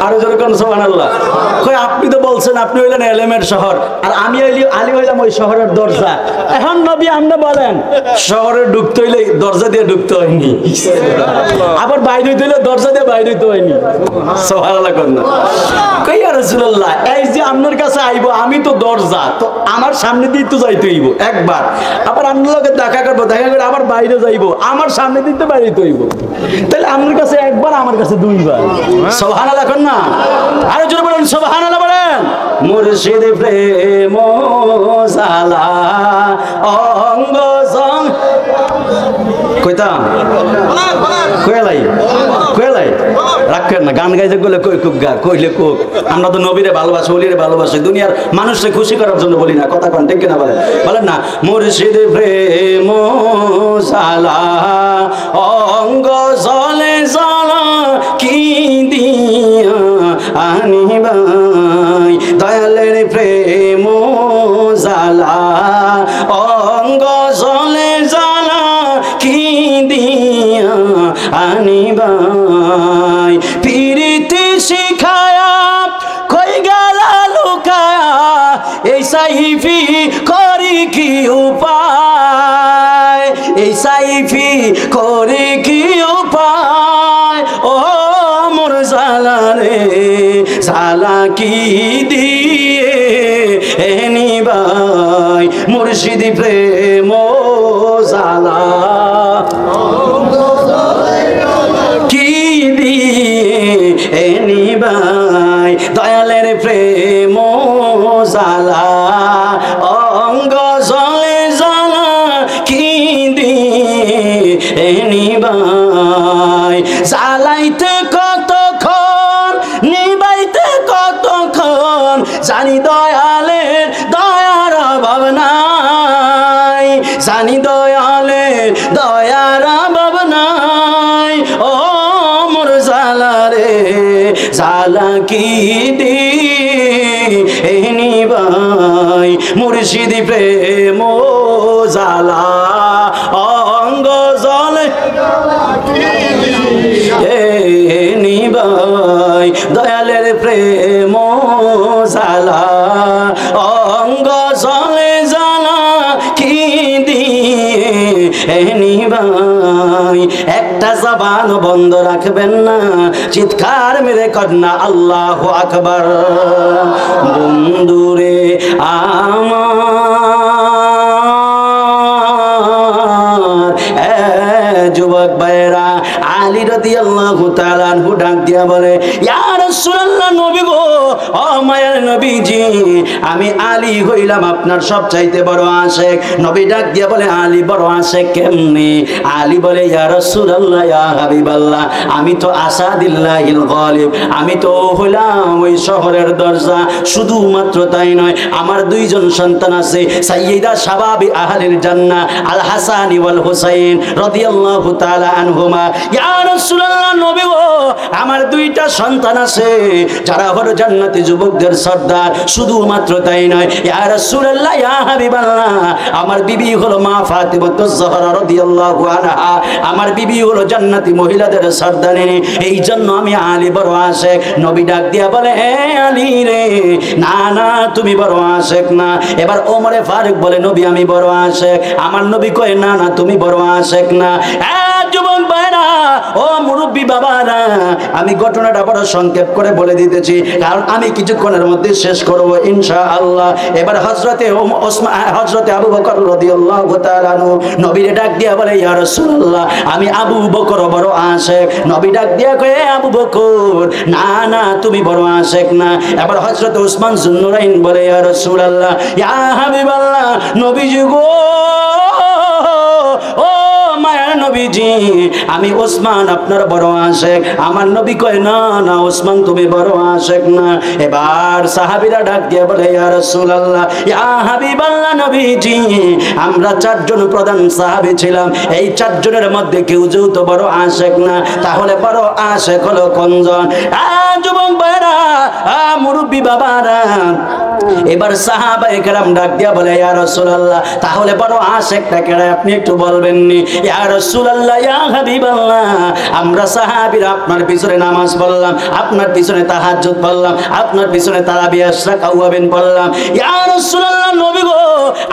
আরো জোরে কোন সুবহানাল্লাহ। কয়, আপনি তো বলছেন আপনি হইলেন ইলমের শহর, আর আমি আলী হইলাম ওই শহরের দরজা। এখন নবী আপনি বলেন, শহরে ঢুকতে হইলে দরজা দিয়ে ঢুকতে হয়নি, আবার বাইরে হইতে হইলে দরজা দিয়ে বাইরে হইতে হয়নি। সুবহানাল্লাহ কোন না। কই, ইয়া রাসূলুল্লাহ, এই যে আপনার কাছে আইবো, আমি তো দরজা, তো আমার সামনে দিয়ে তো যাইতে হইব একবার, আবার আপনার লগে দেখা করবো, দেখা করে আবার বাইরে যাইবো, আমার সামনে দিয়ে তো বাইরে হইব। তাহলে আপনার কাছে একবার, আমার কাছে দুইবার। সুবহানাল্লাহ কোন না। আরো জোরে বলেন সুবহানাল্লাহ বলেন। মুর্শিদ প্রেম জালা অঙ্গ সং কইতাম কইলাই রাখেন না, গান গাইতে গেলে কই কুক গা, কইলে কুক। আমরা তো নবীরে ভালোবাসি, ওলিরে ভালোবাসি, দুনিয়ার মানুষকে খুশি করার জন্য বলি না, কথা কোন ঠিক কিনা বলেন? বলেন না, মুর্শিদ প্রেম জালা অঙ্গ জলে জ্বালা কি দিয়া আনিবাই, দয়ালের প্রেম জালা অঙ্গ জলে জ্বালা কি দিয়া আনিবাই, পিরিতি শিখায়া কই গেলা লুকায়া, এই সাইফি করি কি উপায়, এই সাইফি করে কি উপায়, ও মোর জালা রে জালা কি দিয়ে এনিবাই, মুর্শিদি প্রেম জালা জালা অঙ্গ জলে জালা কি নিবাই জ্বালাইতে কতক্ষণ নিবাইতে কতক্ষণ জানি দয়ালের দয়ার অভাব নাই জানি দয়ালের দয়ার অভাব নাই ও মোর জালা রে জালা কি নিবাই মুর্শিদি প্রেম জালা অঙ্গ জলে নিবাই দয়ালের প্রেম জালা অঙ্গ জলে জালা কি দিয়ে নিবাই একটা জবান বন্ধ রাখবেন না চিৎকার মেরে কন্যা আল্লাহু আকবার বন্ধুরে আমার যুবক ভাইরা আলী রাদিয়াল্লাহু তাআলা আনহু ডাক দিয়া বলে ইয়া রাসূলুল্লাহ নবী গো ও মায়ের নবীজি আমি আলী হইলাম আপনার সবচাইতে বড় আশিক নবী ডাক দিয়া বলে আলী বড় আশিক কেমনে আলী বলে ইয়া রাসূলুল্লাহ ইয়া হাবিবাল্লাহ আমি তো আসাদিল্লাহিল গালিব আমি তো হইলাম ওই শহরের দরজা শুধুমাত্র তাই নয় আমার দুইজন সন্তান আছে সাইয়্যিদা শাবাবি আহলিল জান্নাহ আল হাসান ওয়াল হুসাইন রাদিয়াল্লাহু তাআলা আনহুমা ইয়া রাসূলুল্লাহ নবী গো আমার দুইটা সন্তান আছে যারা হলো জান্নাতি যুবকদের সর্দার শুধুমাত্র তাই নয় ইয়া রাসূলুল্লাহ ইয়া হাবিবাল্লাহ আমার বিবি হলো মা ফাতিমাতুজ জহরা রাদিয়াল্লাহু আনহা আমার বিবি হলো জান্নাতি মহিলাদের সর্দারিনী এই জন্য আমি আলী বড় আশিক নবী ডাক দিয়া বলে হে আলী রে না না তুমি বড় আশিক না এবার ওমরে ফারুক বলে নবী আমি বড় আশিক আমার নবী কয় না না তুমি বড় আশিক না যুবক ভাইরা ও মুরব্বী বাবারা আমি ঘটনাটা বড় সংক্ষেপ করে বলে দিতেছি কারণ আমি কিছুক্ষণের মধ্যে শেষ করব ইনশাআল্লাহ এবার হযরতে আবু বকর রাদিয়াল্লাহু তাআলা নবীর ডাক দিয়া বলে ইয়া রাসূলুল্লাহ আমি আবু বকর বড় আশিক নবী ডাক দিয়া কয় আবু বকর না না তুমি বড় আশিক না এবার হযরত ওসমান যুন্নুরাইন বলে ইয়া রাসূলুল্লাহ ইয়া হাবিবাল্লাহ নবীজি গো ও মায়া নবীজি আমি ওসমান আপনার বড় আশিক আমার নবী কয় না না ওসমান তুমি বড় আশিক না এবার সাহাবীরা ডাক দিয়ে বলে ইয়া রাসূলুল্লাহ ইয়া হাবিবাল্লাহ নবীজি আমরা চারজন প্রধান সাহাবী ছিলাম এই চারজনের মধ্যে কেউ যেহেতু বড় আশিক না তাহলে বড় আশিক হলো কোনজন যুবক ভাইরা মুরব্বী বাবারা এবার সাহাবায়ে কেরাম ডাক দিয়া বলে ইয়া রাসূলুল্লাহ তাহলে বড় আশিকটা কেডা আপনি একটু বলবেন নি ইয়া রাসূলুল্লাহ ইয়া হাবিবাল্লাহ আমরা সাহাবীরা আপনার পিছনে নামাজ পড়লাম আপনার পিছনে তাহাজ্জুদ পড়লাম আপনার পিছনে তারাবি আশরাক আওয়াবিন পড়লাম ইয়া রাসূলুল্লাহ নবী গো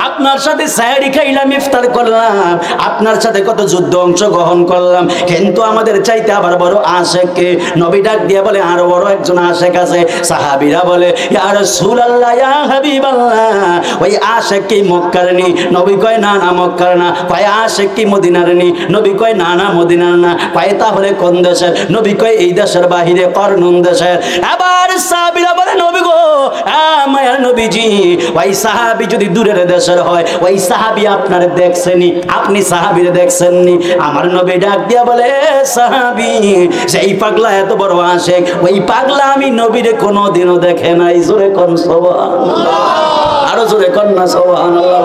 আপনার সাথে সাহরি খাইলাম ইফতার করলাম আপনার সাথে কত যুদ্ধ অংশগ্রহণ করলাম কিন্তু আমাদের চাইতে আবার বড় আশিক কে নবী ডাক দিয়া বলে আরো বড় একজন আশিক আছে সাহাবীরা বলে ইয়া রাসূলুল্লাহ ইয়া হাবিবাল্লাহ ওই আশিক কি মক্কার নি নবী কয় না না মক্কার না কয় আশিক কি মদিনার নি নবী কয় না না মদিনার না কয় তাহলে কোন দেশের নবী কয় এই দেশের বাহিরে করনুন দেশের আবার সাহাবীরা বলে নবী গো মায়ার নবীজি ওই সাহাবী যদি দূরের দেশের হয় ওই সাহাবী আপনার দেখছেননি আপনি সাহাবীরে দেখছেননি আমার নবী ডাক দিয়া বলে সাহাবী সেই পাগলা এত বড় আশিক ওই পাগলা আমি নবীরে কোনোদিনও দেখে নাই জোরে কোন সুবহানাল্লাহ আরো জোরে কোন না সুবহানাল্লাহ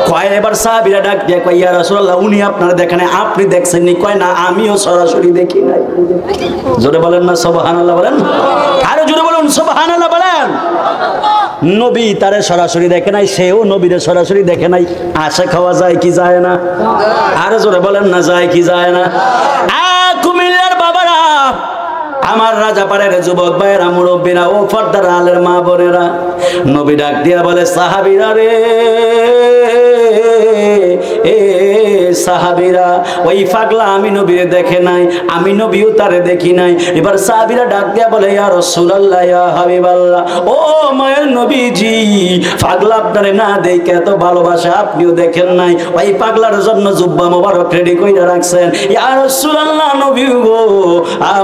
কয় এবার সাহাবীরা ডাক দিয়া কয় ইয়া রাসূলুল্লাহ উনি আপনার দেখেন আপনি দেখছেননি কয় না আমিও সরাসরি দেখি নাই জোরে বলেন না সুবহানাল্লাহ বলেন আরো জোরে বলুন সুবহানাল্লাহ বলেন নবী তারে সরাসরি দেখে নাই সেও নবীরে সরাসরি দেখে নাই আশা খাওয়া যায় কি যায় না আরো জোরে বলেন না যায় কি যায় না কুমিল্লার বাবারা আমার রাজাপাড়ের যুবক ভাইয়েরা মুরব্বীরা ও পর্দার আলের মা বোনেরা নবী ডাক দিয়া বলে সাহাবীরা রে এ সাহাবীরা ওই পাগলা আমি নবীরে দেখে নাই, আমি নবীও তারে দেখি নাই। এবার সাহাবীরা ডাক দিয়া বলে ইয়া রাসূলুল্লাহ ইয়া হাবিবাল্লাহ, ও মায়ের নবীজি, পাগলা আপনারে না দেখে এত ভালোবাসা আপনিও দেখেন নাই, ওই পাগলার জন্য জুব্বা মোবারক রেডি কইরা রাখছেন। ইয়া রাসূলুল্লাহ নবী গো,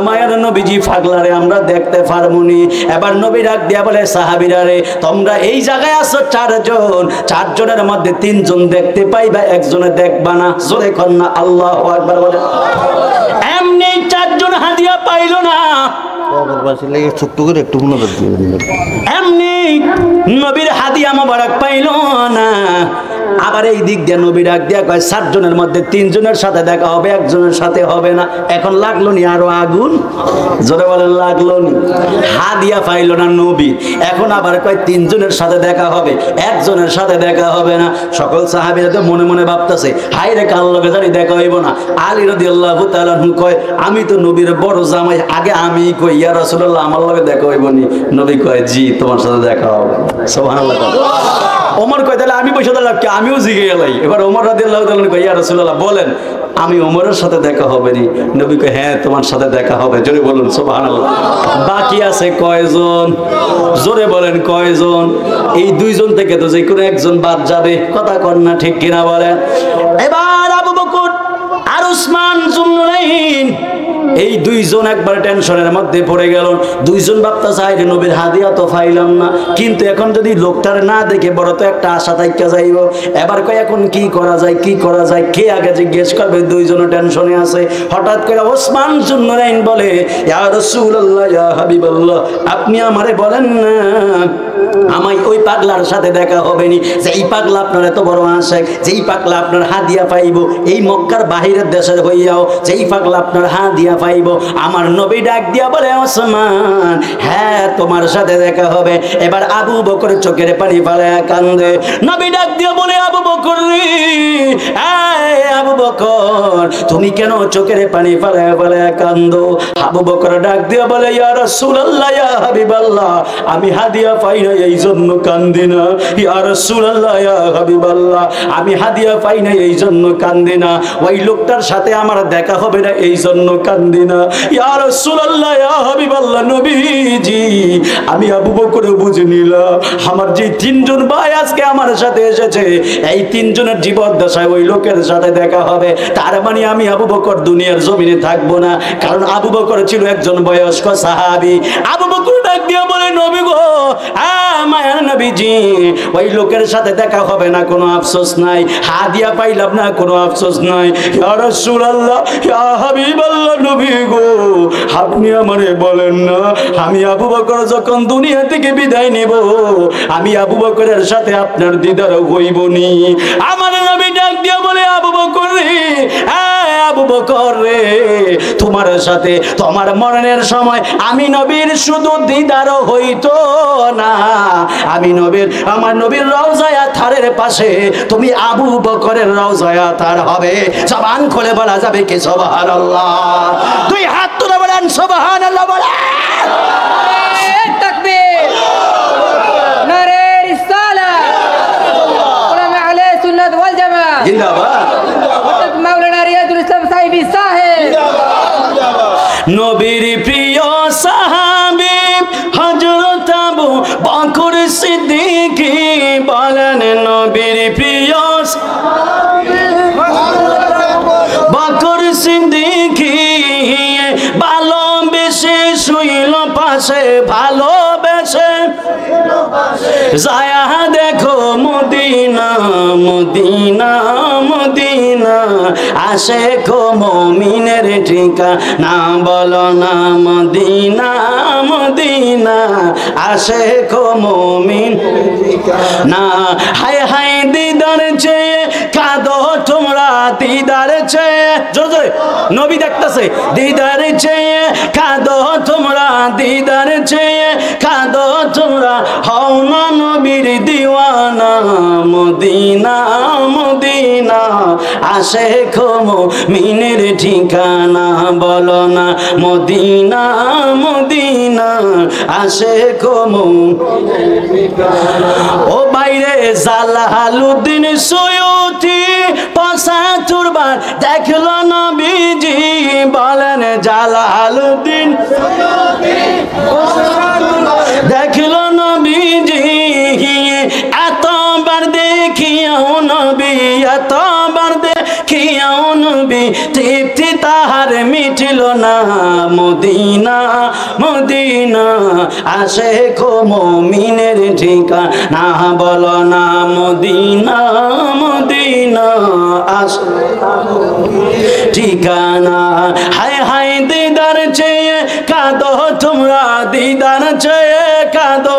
মায়ের নবীজি পাগলারে আমরা দেখতে পারমুনি। এবার নবী ডাক দিয়া বলে সাহাবীরা রে, তোমরা এই জায়গায় আছো চারজন, চারজনের মধ্যে তিনজন দেখতে পাইবা, একজনে দেখবা না। জোরে কর না আল্লাহু আকবার বলে। এমনি চারজন হাদিয়া পাইলো না, এমনি নবীর হাদিয়া মোবারক পাইল না। আবার এই দিক দিয়ে নবী ডাক দিয়া কয় সাতজনের মধ্যে তিনজনের সাথে দেখা হবে, একজনের সাথে হবে না। এখন লাগলো নি আরো আগুন, জোরে বলেন লাগলো নি। হাদিয়া পাইল না নবী, এখন আবার কয় তিনজনের সাথে দেখা হবে, একজনের সাথে দেখা হবে না। সকল সাহাবীরা তো মনে মনে ভাবতেছে হাই রে কার লগে জানি দেখা হইব না। আলী রাদিয়াল্লাহু তাআলা কয় আমি তো নবীর বড় জামাই, আগে আমি কই ইয়া রাসূলুল্লাহ আমার লগে দেখা হইব নি? নবী কয় জি তোমার সাথে দেখা হবে। সুবহানাল্লাহ। ওমর কয় তাহলে আমি বসে থাকলাম কি, আমিও জিগে গেলাই। এবার ওমর রাদিয়াল্লাহু তাআলা কয় ইয়া রাসূলুল্লাহ বলেন আমি ওমরের সাথে দেখা হবে নি? নবী কয় হ্যাঁ তোমার সাথে দেখা হবে। জোরে বলুন সুবহানাল্লাহ। বাকি আছে কয়জন? জোরে বলেন কয়জন? এই দুইজন থেকে তো যে কোনো একজন বাদ যাবে, কথা কর না ঠিক কিনা বলেন? এবার আবু বকর আর উসমান যুন্নুরাইন এই দুইজন একবার টেনশনের মধ্যে পড়ে গেল। দুইজন ভাবতে চাই নবীর হাদিয়া তো পাইলাম না, কিন্তু এখন যদি লোকটার না দেখে বড় তো একটা আশা থাইকা যাইব। এবার কয় এখন কি করা যায়, কি করা যায়, কে আগে জিজ্ঞেস করবে? দুইজনও টেনশনে আছে। হঠাৎ করে ওসমান যুন্নুরাইন বলে ইয়া রাসূলুল্লাহ ইয়া হাবিবাল্লাহ, আপনি আমারে বলেন না আমায় ওই পাগলার সাথে দেখা হবে নি? যেই পাগলা আপনার এত বড় আশা, যেই পাগলা আপনার হাদিয়া পাইব, এই মক্কার বাহিরের দেশের হইয়াও যেই পাগলা আপনার হাদিয়া পাইব। আমার নবী ডাক দিয়া বলে ওসমান হ্যাঁ তোমার সাথে দেখা হবে। এবার আবু বকর চোখের পানি ফেলে কান্দে। নবী ডাক দিয়া বলে আবু বকর রে, আবু বকর তুমি কেন চোখের পানি ফেলে ফেলে কান্দো? আবু বকর ডাক দিয়া বলে ইয়া রাসূলুল্লাহ ইয়া হাবিবাল্লাহ, আমি হাদিয়া পাই না এই জন্য কান্দি না। ইয়া রাসূলুল্লাহ ইয়া হাবিবাল্লাহ, আমি হাদিয়া পাই না এই জন্য কান্দি না। ওই লোকটার সাথে আমার দেখা হবে না এই জন্য কান্দি না। ইয়া রাসূলুল্লাহ ইয়া হাবিবাল্লাহ, নবীজি আমি আবু বকর বুঝে নিলাম আমার যে তিনজন ভাই আজকে আমার সাথে এসেছে, এই তিনজনের জীবদ্দশায় ওই লোকের সাথে দেখা হবে। তার মানে আমি আবু বকর দুনিয়ার জমিনে থাকবো না, কারণ আবু বকর ছিল একজন বয়স্ক সাহাবী। আবু বকর ডাক দিয়ে বলে নবী গো, মায়ার নবীজি ওই লোকের সাথে দেখা হবে না, কোনো আফসোস নাই। হাদিয়া পাইলাম না, কোনো আফসোস নাই। ইয়া রাসূলুল্লাহ ইয়া হাবিবাল্লাহ, নবী গো আপনি আমারে বলেন না আমি আবু বকর যখন দুনিয়া থেকে বিদায় নেব, আমি আবু বকরের সাথে আপনার দিদার হইব নি? আমার নবী ডাক দিয়ে বলে আবু বকর রে, আবু বকর রে, তোমার সাথে তোমার মরণের সময় আমি নবীর শুধু দিদার হইতো না, আমি নবীর আমার নবীর রওজায়ে আতহারের পাশে তুমি আবু বকরের রওজায়ে আতহার হবে। জবান খুলে বলা যাবে কি সুবহানাল্লাহ? দুই হাত তুলে বলেন সুবহানাল্লাহ বলেন। তাকবীর, নারে রিসালাত, উলামা আহলে সুন্নাত ওয়াল জামাত জিন্দাবাদ। মাওলানা রিয়াজুল ইসলাম সাহেবী সাহেব। নবীর প্রিয় সাহাবী হযরত আবু বকর সিদ্দিক বলেন, নবীর প্রিয় বকর সিদ্দিক ভালোবেসে শুইল পাশে, ভালোবেসে যায়া দেখো মদিনা মদিনা মদিনা, আশিক মুমিনের ঠিকানা বলো না মদিনা মদিনা, আশিক মুমিন না। হায় হায় দিদার চেয়ে কাঁদো তোমরা, দিদার চেয়ে, জোরে জোরে নবী দেখতেছে, দিদার চেয়ে কাঁদো তোমরা, দিদার চেয়ে কাঁদো তোমরা, হও না নবীর দিওয়ানা মদিনা মদিনা, আশিক মুমিনের ঠিকানা বলো না মদিনা মদিনা, আশিক মুমিনের ঠিকানা। ও বাইরে জালালউদ্দিন সুয়ুতি ৭৫ বার জালালউদ্দিন দেখলো নবীজি এতবার দেখিও নবী এতবার দেখিও নবী তৃপ্তি তাহার মিটিল না মদিনা মদিনা আশিক মুমিনের ঠিকানা বলো না মদিনা মদিনা আশিক ঠিকানা হায় হায় দিদার চেয়ে কাঁদো তোমরা দিদার চেয়ে কাঁদো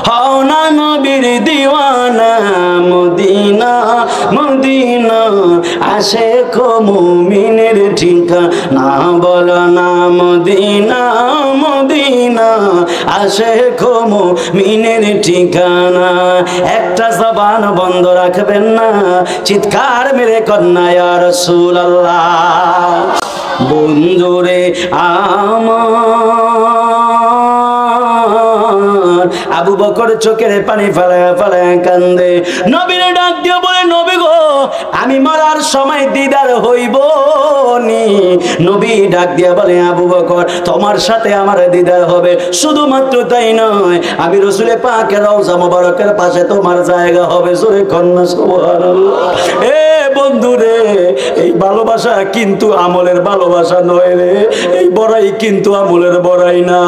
হও না নবীর দিওয়ানা মদিনা মদিনা আশিক মুমিনের ঠিকানা বলো না মদিনা মদিনা আশিক মুমিনের ঠিকানা একটা জবান বন্ধ রাখবেন না চিৎকার মেরে কন্যা ইয়া রাসূলুল্লাহ বন্ধুরে আমার আবু বকর চোখের পানি ফেলায় ফেলায় কান্দে নবীর ডাক দিয়ে বলে নবী গো আমি মরার সময় দিদার হইব নি নবী ডাক দিয়ে বলে আবু বকর তোমার সাথে আমার দিদার হবে শুধুমাত্র তাই নয় আমি রাসূলের পাকের রওজা মোবারকের পাশে তোমার জায়গা হবে জোরে কন্যা সুবহানাল্লাহ এ বন্ধুরে এই ভালোবাসা কিন্তু আমলের ভালোবাসা নয় রে এই বড়াই কিন্তু আমলের বড়াই না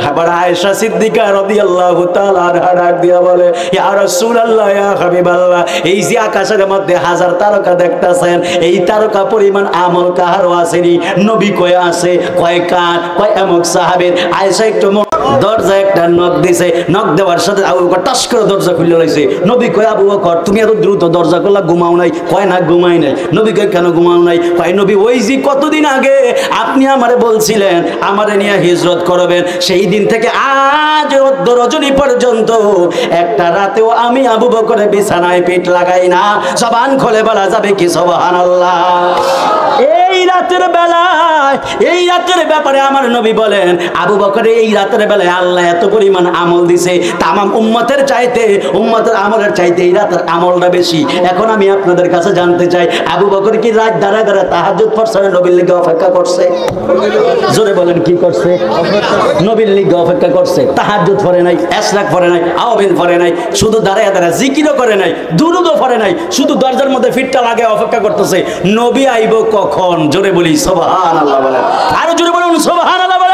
আবার আয়েশা সিদ্দিকা রাদিয়াল্লাহু তাআলা আনহা ডাক দিয়া বলে ইয়া রাসূলুল্লাহ ইয়া হাবিবাল্লাহ এই যে আকাশের মধ্যে হাজার তারকা দেখতাছেন এই তারকা পরিমাণ আমল কাহারও আসেনি নবী কয় আছে কয় কার কয় এমক সাহাবীর আয়েশা একটু দরজা একটা নক দিছে নক দেওয়ার সাথে আবু বকর টাস করে দরজা খুলে লইছে নবী কয় আবু বকর তুমি এত দ্রুত দরজা খুললা ঘুমাও নাই কয় না ঘুমাই নাই নবী কয় কেন ঘুমাও নাই কয় নবী ওই যে কতদিন আগে আপনি আমারে বলছিলেন আমারে নিয়ে হিজরত করবেন সেই দিন থেকে আজ রজনী পর্যন্ত একটা রাতেও আমি আবু বকরের বিছানায় পিঠ লাগাই না জবান খুলে বলা যাবে কি সুবহানাল্লাহ এই রাতের বেলায় এই রাতের ব্যাপারে আমার নবী বলেন আবু বকরের এই রাতের বেলায় আল্লাহ এত পরিমাণ আমল দিছে তামাম উম্মতের চাইতে উম্মতের আমলের চাইতে এই রাতের আমলটা বেশি এখন আমি আপনাদের কাছে জানতে চাই আবু বকর কি রাত দাঁড়ায় দাঁড়ায় তাহাজ্জুদ পড়ছে নবীর লিগে অপেক্ষা করছে জোরে বলেন কি করছে নবীর লিগে অপেক্ষা করছে তাহাজ্জুদ পড়ে নাই ইশরাক পড়ে নাই আওয়াবিল পড়ে নাই শুধু দাঁড়ায় দাঁড়ায় জিকিরও করে নাই দুরুদও পড়ে নাই শুধু দরজার মধ্যে ফিটটা লাগে অপেক্ষা করতেছে নবী আইব কখন জোরে বলি সুবহানাল্লাহ বলেন আরো জোরে বলুন সুবহানাল্লাহ বলেন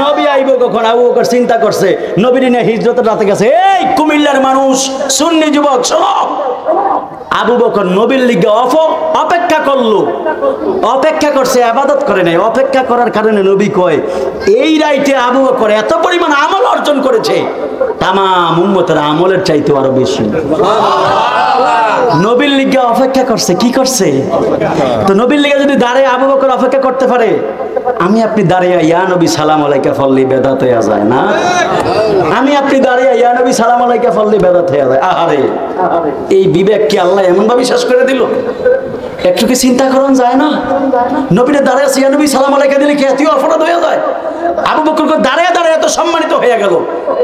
নবী আইব কখন আবু বকর চিন্তা করছে নবীর নিয়ে হিজরতের রাতে গেছে এই কুমিল্লার মানুষ সুন্নি যুবক শোনো আবু বকর নবীর লিগে অপেক্ষা করলো অপেক্ষা করছে ইবাদত করে নাই অপেক্ষা করার কারণে নবী কয় এই রাইতে আবু বকর এত পরিমাণ আমল অর্জন করেছে তামাম উম্মতের আমলের চাইতে আরো বেশি নবীর লিগে অপেক্ষা করছে কি করছে তো নবীর লিগে যদি দাঁড়িয়ে আবু বকর অপেক্ষা করতে পারে আমি আপনি দাঁড়িয়ে ইয়া নবী সালাম আলাইকা ফল্লি বেদাত হয়ে যায় না আমি আপনি দাঁড়িয়ে ইয়া নবী সালাম আলাইকা ফল্লি বেদাত হয়ে যায় আহারে এই বিবেক কি আল্লাহ এমন ভাবে শেষ করে দিল একটু কি চিন্তা করুন যায় না নবীরে দাঁড়িয়ে ইয়া নবী সালাম আলাইকা দিলে কি এতই অপরাধ হয়ে যায় আবু বকর দাঁড়িয়ে দাঁড়িয়ে এত সম্মানিত হয়ে গেল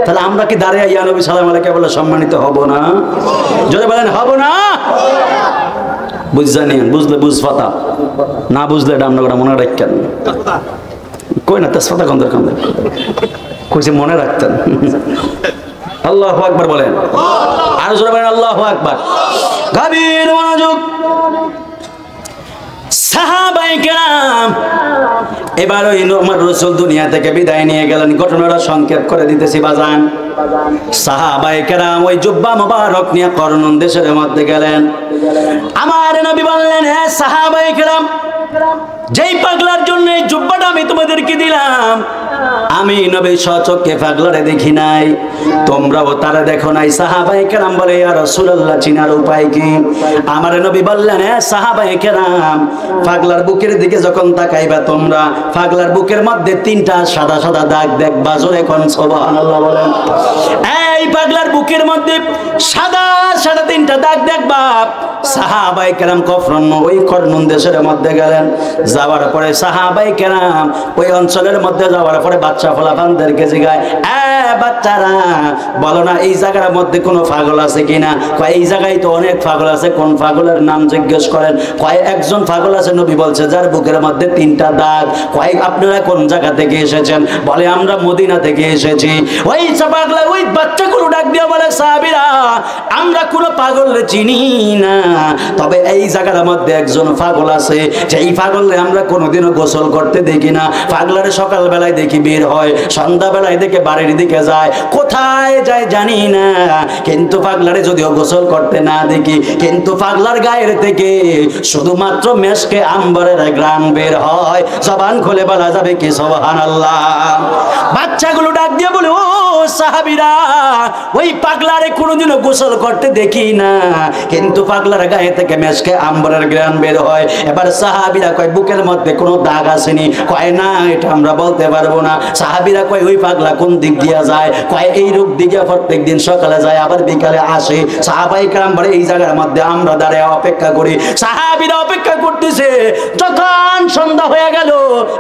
তাহলে আমরা কি দাঁড়িয়ে ইয়া নবী সালাম আলাইকা বলে সম্মানিত হব না যদি বলেন হব না বুঝ জানেন বুঝলে বুঝ পাতা না বুঝলে ডামনগরা মনে রাখতেন কই না তেজপাতা গন্ধের কান্দে কইছে মনে রাখতেন আল্লাহু আকবার বলেন আর জোরে বলেন আল্লাহু আকবার গভীর মনোযোগ সাহাবায়ে কেরাম এবার ওই আমার রাসূল দুনিয়া থেকে বিদায় নিয়ে গেলেন ঘটনাটা সংক্ষেপ করে দিতেছি বাজান সাহাবায়ে কেরাম ওই জুব্বা মোবারক নিয়ে করনন দেশের মধ্যে গেলেন আমার নবী বললেন হে সাহাবায়ে কেরাম যেই পাগলার জন্য এই জুব্বাটা আমি তোমাদেরকে দিলাম আমি নবী সচক্ষে পাগলারে দেখি নাই তোমরাও তারা দেখো নাই সাহাবায়ে কেরাম বলে ইয়া রাসূলুল্লাহ চিনার উপায় কি আমার নবী বললেন হে সাহাবায়ে কেরাম পাগলার বুকের দিকে যখন তাকাইবা তোমরা পাগলার বুকের মধ্যে তিনটা সাদা সাদা দাগ দেখবা জোরে কোন সুবহানাল্লাহ বলেন এই পাগলার বুকের মধ্যে সাদা সাদা তিনটা দাগ দেখবা সাহাবায়ে কেরাম কফরন ওই করনুন দেশের মধ্যে গেলেন। যাওয়ার পরে সাহাবায়ে কেরাম ওই অঞ্চলের মধ্যে যাওয়ার পরে বাচ্চা ফলাফানদেরকে জিগায়, বাচ্চারা বলো না এই জায়গার মধ্যে কোনো পাগল আছে কিনা? কয় এই জায়গায় তো অনেক পাগল আছে। কোন পাগলের নাম জিজ্ঞেস করেন? কয় একজন পাগল আছে, নবী বলছে যার বুকের মধ্যে 3টা দাগ। কয় আপনারা কোন জায়গা থেকে এসেছেন? বলে আমরা মদিনা থেকে এসেছি। ওই পাগলা ওই বাচ্চাগুলো ডাক দিয়ে বলে, সাহাবীরা আমরা কোনো পাগলরে চিনি না, তবে এই জায়গার মধ্যে একজন পাগল আছে, যেই পাগলরে আমরা কোনোদিনও গোসল করতে দেখি না। পাগলারে সকাল বেলায় দেখি বের হয়, সন্ধ্যা বেলায় দেখে বাড়ির দিকে যায়, কোথায় যায় জানি না, কিন্তু পাগলারে যদিও গোসল করতে না দেখি, কিন্তু পাগলার গায়ের থেকে শুধুমাত্র মেশকে আম্বরের ঘ্রাণ বের হয়। জবান খুলে বলা যাবে কি সুবহানাল্লাহ। বাচ্চাগুলো ডাক দিয়ে বলে, ও সাহাবীরা ওই পাগলারে কোনোদিনও গোসল করতে দেখি না, কিন্তু পাগলার গায়ে থেকে মেশকে আম্বরের ঘ্রাণ বের হয়। এবার সাহাবীরা কয় বুকের মধ্যে কোনো দাগ আসেনি? কয় না, এটা আমরা বলতে পারবো না। সাহাবীরা কয় ওই পাগলা কোন দিক দিয়ে যায়? কয় এই রূপ দিকে প্রত্যেক দিন সকালে যায় আবার বিকালে আসে। সাহাবায়ে কেরাম বলে এই জায়গার মধ্যে আমরা দাঁড়িয়ে অপেক্ষা করি। সাহাবীরা অপেক্ষা করতেছে। যখন সন্ধ্যা হয়ে গেল,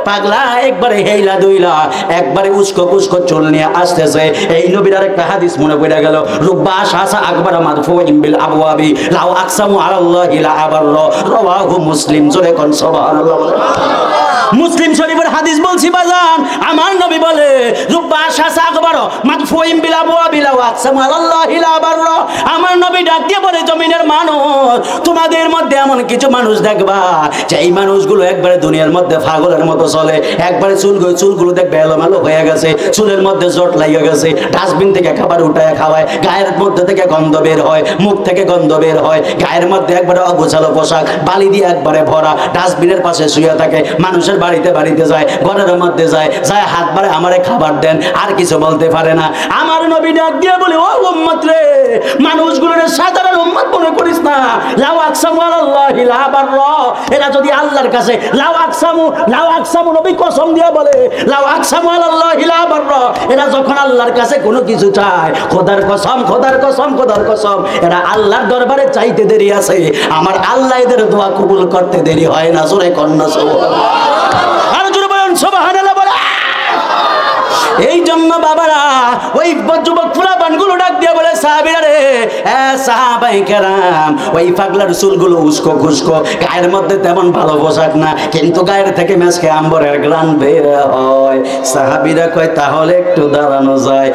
পাগলা একবারে হেইলা দুইলা একবারে উস্কো কুস্কো চুল নিয়ে আসতেছে। এই নবীর একটা হাদিস মনে পড়ে গেল, রুব্বা শাসা আকবার মাদফুইন বিল আবওয়াবি লাউ আকসামু আলাল্লাহি লা আবাররা, রাওয়াহু মুসলিম। জোরে কোন সুবহানাল্লাহ। মুসলিম শরীফের হাদিস বলছি বাজান, আমার নবী বলে রুব্বা শাসা আকবার মাদফুইন বিল আবওয়াবি লাউ আকসামু আলাল্লাহি লা আবাররা। আমার নবী ডাক দিয়ে বলে, জমিনের মানুষ, তোমাদের মধ্যে এমন কিছু মানুষ দেখবা যে এই মানুষগুলো একবারে দুনিয়ার মধ্যে পাগলের মতো চলে। একবারে চুলগুলো দেখবে এলোমেলো হয়ে গেছে, চুলের মধ্যে জট লাগিয়ে গেছে, ডাস্টবিন থেকে খাবার উঠায় খাওয়ায়, গায়ের মধ্যে থেকে গন্ধ বের হয়, মুখ থেকে গন্ধ বের হয়, গায়ের মধ্যে একবারে অগোছালো পোশাক, বালি দিয়ে একবারে ভরা, ডাস্টবিনের পাশে শুয়ে থাকে, মানুষের বাড়িতে বাড়িতে যায়, ঘরের মধ্যে যায়, যায় হাত বাড়ে আমারে খাবার দেন, আর কিছু বলতে পারে না। আমার নবী ডাক দিয়ে বলে, ও উম্মত রে, মানুষগুলোর সাধারণ উম্মত মনে করিস না। লাউ আকসামু আলাল্লাহি লা আবাররা, এরা যদি আল্লাহর কাছে লাউ আকসামু নবী কসম দিয়ে বলে, লাউ আকসামু আলাল্লাহি লা আবাররা, এরা যখন আল্লাহর কাছে কোনো কিছু চায়, খোদার কসম খোদার কসম খোদার কসম, এরা আল্লাহর দরবারে চাইতে দেরি আছে, আমার আল্লাহ এদের দোয়া কবুল করতে দেরি হয় না। জোরে কন্না সুবহানাল্লাহ। আর জোরে বলেন সুবহানাল্লাহ। বলে এই জন্য বাবারা ওই যুবক ফুলাবানগুলো ডাক দিয়ে বলে, সাহাবীরা রে, সাহাবায়ে কেরাম ওই পাগলার চুলগুলো উস্কো খুস্কো, গায়ের মধ্যে তেমন ভালো পোশাক না, কিন্তু গায়ের থেকে মেশকে আম্বরের ঘ্রাণ বের হয়। সাহাবীরা কয় তাহলে একটু দাঁড়ানো যায়।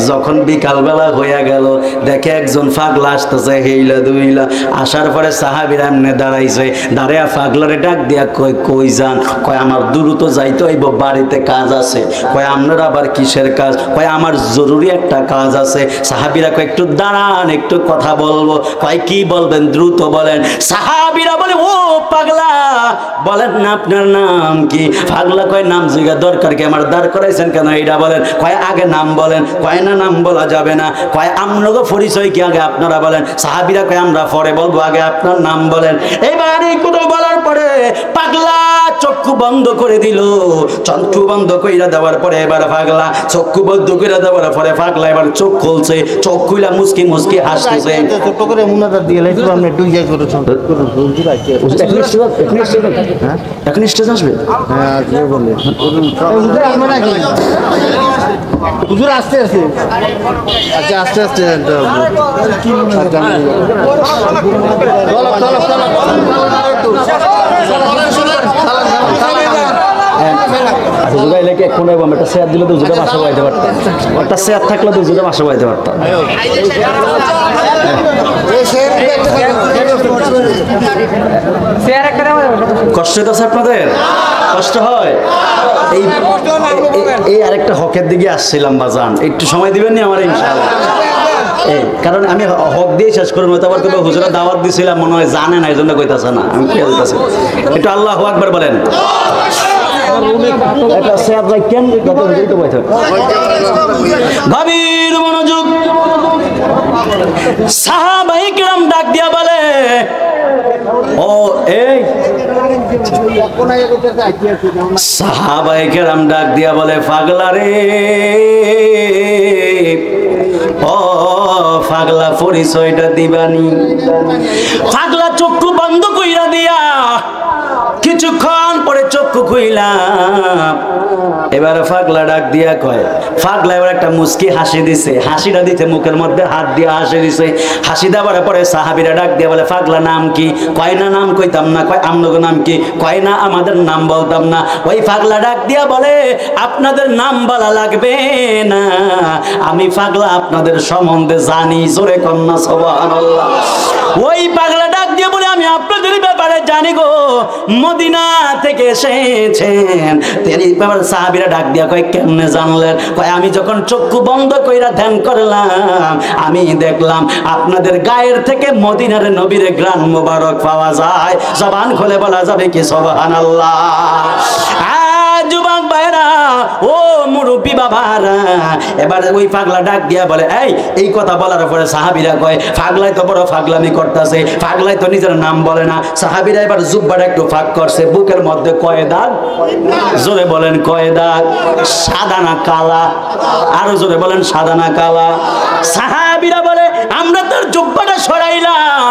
যখন বিকালবেলা হয়ে গেল, দেখে একজন পাগলা আসতেছে হেইলা দুইলা। আসার পরে সাহাবীরা এমনি দাঁড়াইছে, দাঁড়ায়া পাগলারে ডাক দিয়া কই যান? কয় আমার দ্রুত যাইতে হইব, বাড়িতে কাজ আছে। কয় আপনার আবার কিসের কাজ? কয় আমার জরুরি একটা কাজ আছে। সাহাবীরা কয় একটু দাঁড়ান, একটু কথা বলবো। কয় কি বলবেন? দ্রুত বলেন। সাহাবীরা বলে, ও পাগলা বলেন না আপনার নাম কি? পাগলা কয় নাম জিজ্ঞাসা দরকার কি? আমার দাঁড় করাইছেন কেন এইটা বলেন। কয় আগে নাম বলেন। কয় না নাম বলা যাবে না। কয় আমরাও পরিচয় কি আগে আপনারা বলেন। সাহাবীরা কয় আমরা পরে বলবো, আগে আপনার নাম বলেন। এবার এই কথা বলার পরে পাগলা চক্ষু বন্ধ করে দিল। চক্ষু বন্ধ কইরা দেওয়ার পরে এবার পাগলা চক্ষু বন্ধ করে দেওয়ার পরে পাগলা এবার চোখ খুলছে। চোখ খুইলা মুস্কি মুস্কি হাসতেছে। ছোট করে মুনাজাত দিয়ে লাইছো আপনি দুইয়া করে সংকেত করুন। এখন স্টেজ আসবে। হ্যাঁ কি বলে হুজুর আসবে নাকি? হুজুর আস্তে আস্তে, আচ্ছা আস্তে আস্তে কি একটা চেয়ার দিলে দুজনে বাসা বাড়াইতে পারতাম, একটা চেয়ার থাকলে দুজনে বাসা বাড়াইতে পারতাম। কষ্ট হইতেছে আপনাদের? কষ্ট হয়? এই আরেকটা হকের দিকে আসছিলাম বাজান, একটু সময় দিবেন নি আমার? ইনশাআল্লাহ। কারণ আমি হক দিয়ে শেষ করবো, তারপর তবে হুজুরা দাওয়াত দিছিলাম, মনে হয় জানে না, এই জন্য কইতাছে না। আমি কি বলতেছি, একটু আল্লাহু আকবার বলেন। গভীর মনোযোগ। সাহাবায়ে কেরাম ডাক দিয়া বলে, ও এই সাহাবায়ে কেরাম ডাক দিয়া বলে, পাগলা রে, ও পাগলা পরিচয়টা দিবানি। পাগলা চক্ষু বন্ধ কইরা দিয়া কিছুক্ষণ পরে চক্ষু খুইলাম। এবার পাগলা ডাক দিয়া কয়, পাগলা এবার একটা মুস্কি হাসি দিছে, হাসিটা দিতে মুখের মধ্যে হাত দিয়ে হাসি দিছে। হাসি দেওয়ার পরে সাহাবীরা ডাক দিয়া বলে, পাগলা নাম কি? কয় না নাম কইতাম না। কয় আমনগো নাম কি? কয় না আমাদের নাম বলতাম না। ওই পাগলা ডাক দিয়া বলে, আপনাদের নাম বলা লাগবে না, আমি পাগলা আপনাদের সম্বন্ধে জানি। জোরে কন্যা সুবহানাল্লাহ। ওই পাগলা ডাক দিয়ে বলে, আমি আপনাদের ব্যাপারে জানি গো, মদিনা থেকে এসেছেন। তিনি ব্যাপারে সাহাবীরা ডাক দিয়া কয়, কেমনে জানলেন? কয় আমি যখন চক্ষু বন্ধ কইরা ধ্যান করলাম, আমি দেখলাম আপনাদের গায়ের থেকে মদিনার নবীর গ্রান মোবারক পাওয়া যায়। জবান খুলে বলা যাবে কি সুবহানাল্লাহ? যুবক ভাইরা, ও মুরব্বী বাবারা, এবার ওই পাগলা ডাক দিয়া বলে, এই কথা বলার পরে সাহাবীরা কয়, পাগলাই তো বড় পাগলামি করতেছে, পাগলাই তো নিজের নাম বলে না। সাহাবীরা এবার জুব্বাটা একটু ফাঁক করছে, বুকের মধ্যে কয় দাগ? জোরে বলেন কয় দাগ? সাদা না কালা? আরো জোরে বলেন সাদা না কালা? সাহাবীরা বলে, আমরা তার জুব্বাটা সরাইলাম,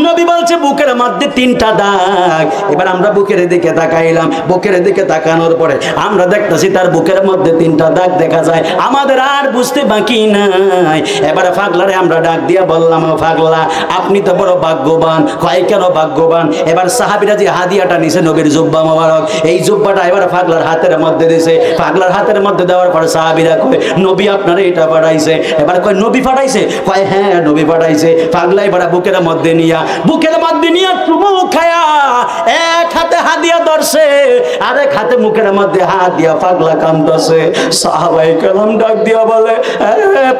নবী বলছে বুকের মধ্যে 3টা দাগ। এবার আমরা বুকের দিকে তাকাইলাম, বুকের দিকে তাকানোর পরে আমরা দেখতেছি তার বুকের মধ্যে 3টা দাগ দেখা যায়। আমাদের আর বুঝতে বাকি নাই। এবারে পাগলারে আমরা ডাক দিয়া বললাম, ও পাগলা, আপনি তো বড় ভাগ্যবান। কয় কেন ভাগ্যবান? এবার সাহাবীরা যে হাদিয়াটা নিছে নবীর জুব্বা মোবারক, এই জুব্বাটা এবার পাগলার হাতের মধ্যে দিছে। পাগলার হাতের মধ্যে দেওয়ার পরে সাহাবীরা কয়, নবী আপনারে এটা পাঠাইছে। এবার কয়, নবী পাঠাইছে? কয় হ্যাঁ নবী পাঠাইছে। পাগলা এবার বুকের মধ্যে নিয়া চুমু খায়া এক হাতে হাদিয়া ধরছে, আরেক হাতে মুখের মধ্যে হাত দিয়া পাগলা কান্দছে। সাহাবায়ে কেরাম ডাক দিয়া বলে,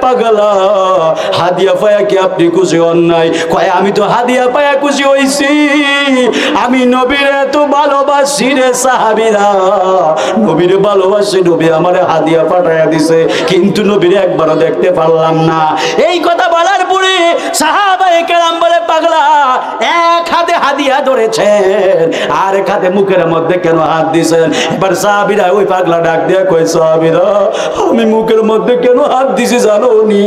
পাগলা, হাদিয়া পায়া কি আপনি খুশি হন নাই? কয় আমি তো হাদিয়া পায়া খুশি হইছি, আমি নবীর এত ভালোবাসি রে সাহাবীরা, নবীর ভালোবাসি, নবী আমারে হাদিয়া পাঠাইয়া দিছে, কিন্তু নবীর একবারও দেখতে পারলাম না। এই কথা বলার পরে সাহাবায়ে কেরাম বলে, পাগলা এক হাতে হাদিয়া ধরেছেন, আর এক হাতে মুখের মধ্যে কেন হাত দিছেন? এবার সাহাবীরা ওই পাগলা ডাক দিয়া কয়, সাহাবীরা, আমি মুখের মধ্যে কেন হাত দিছি জানো নি?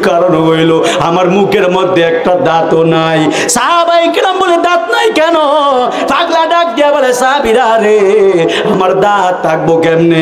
কারণ হইল আমার মুখের মধ্যে একটা দাঁতও নাই। সাহাবায়ে কেরাম বলে, দাঁত নাই কেন? পাগলা ডাক দিয়া বলে, সাহাবীরা রে, আমার দাঁত থাকবো কেমনে?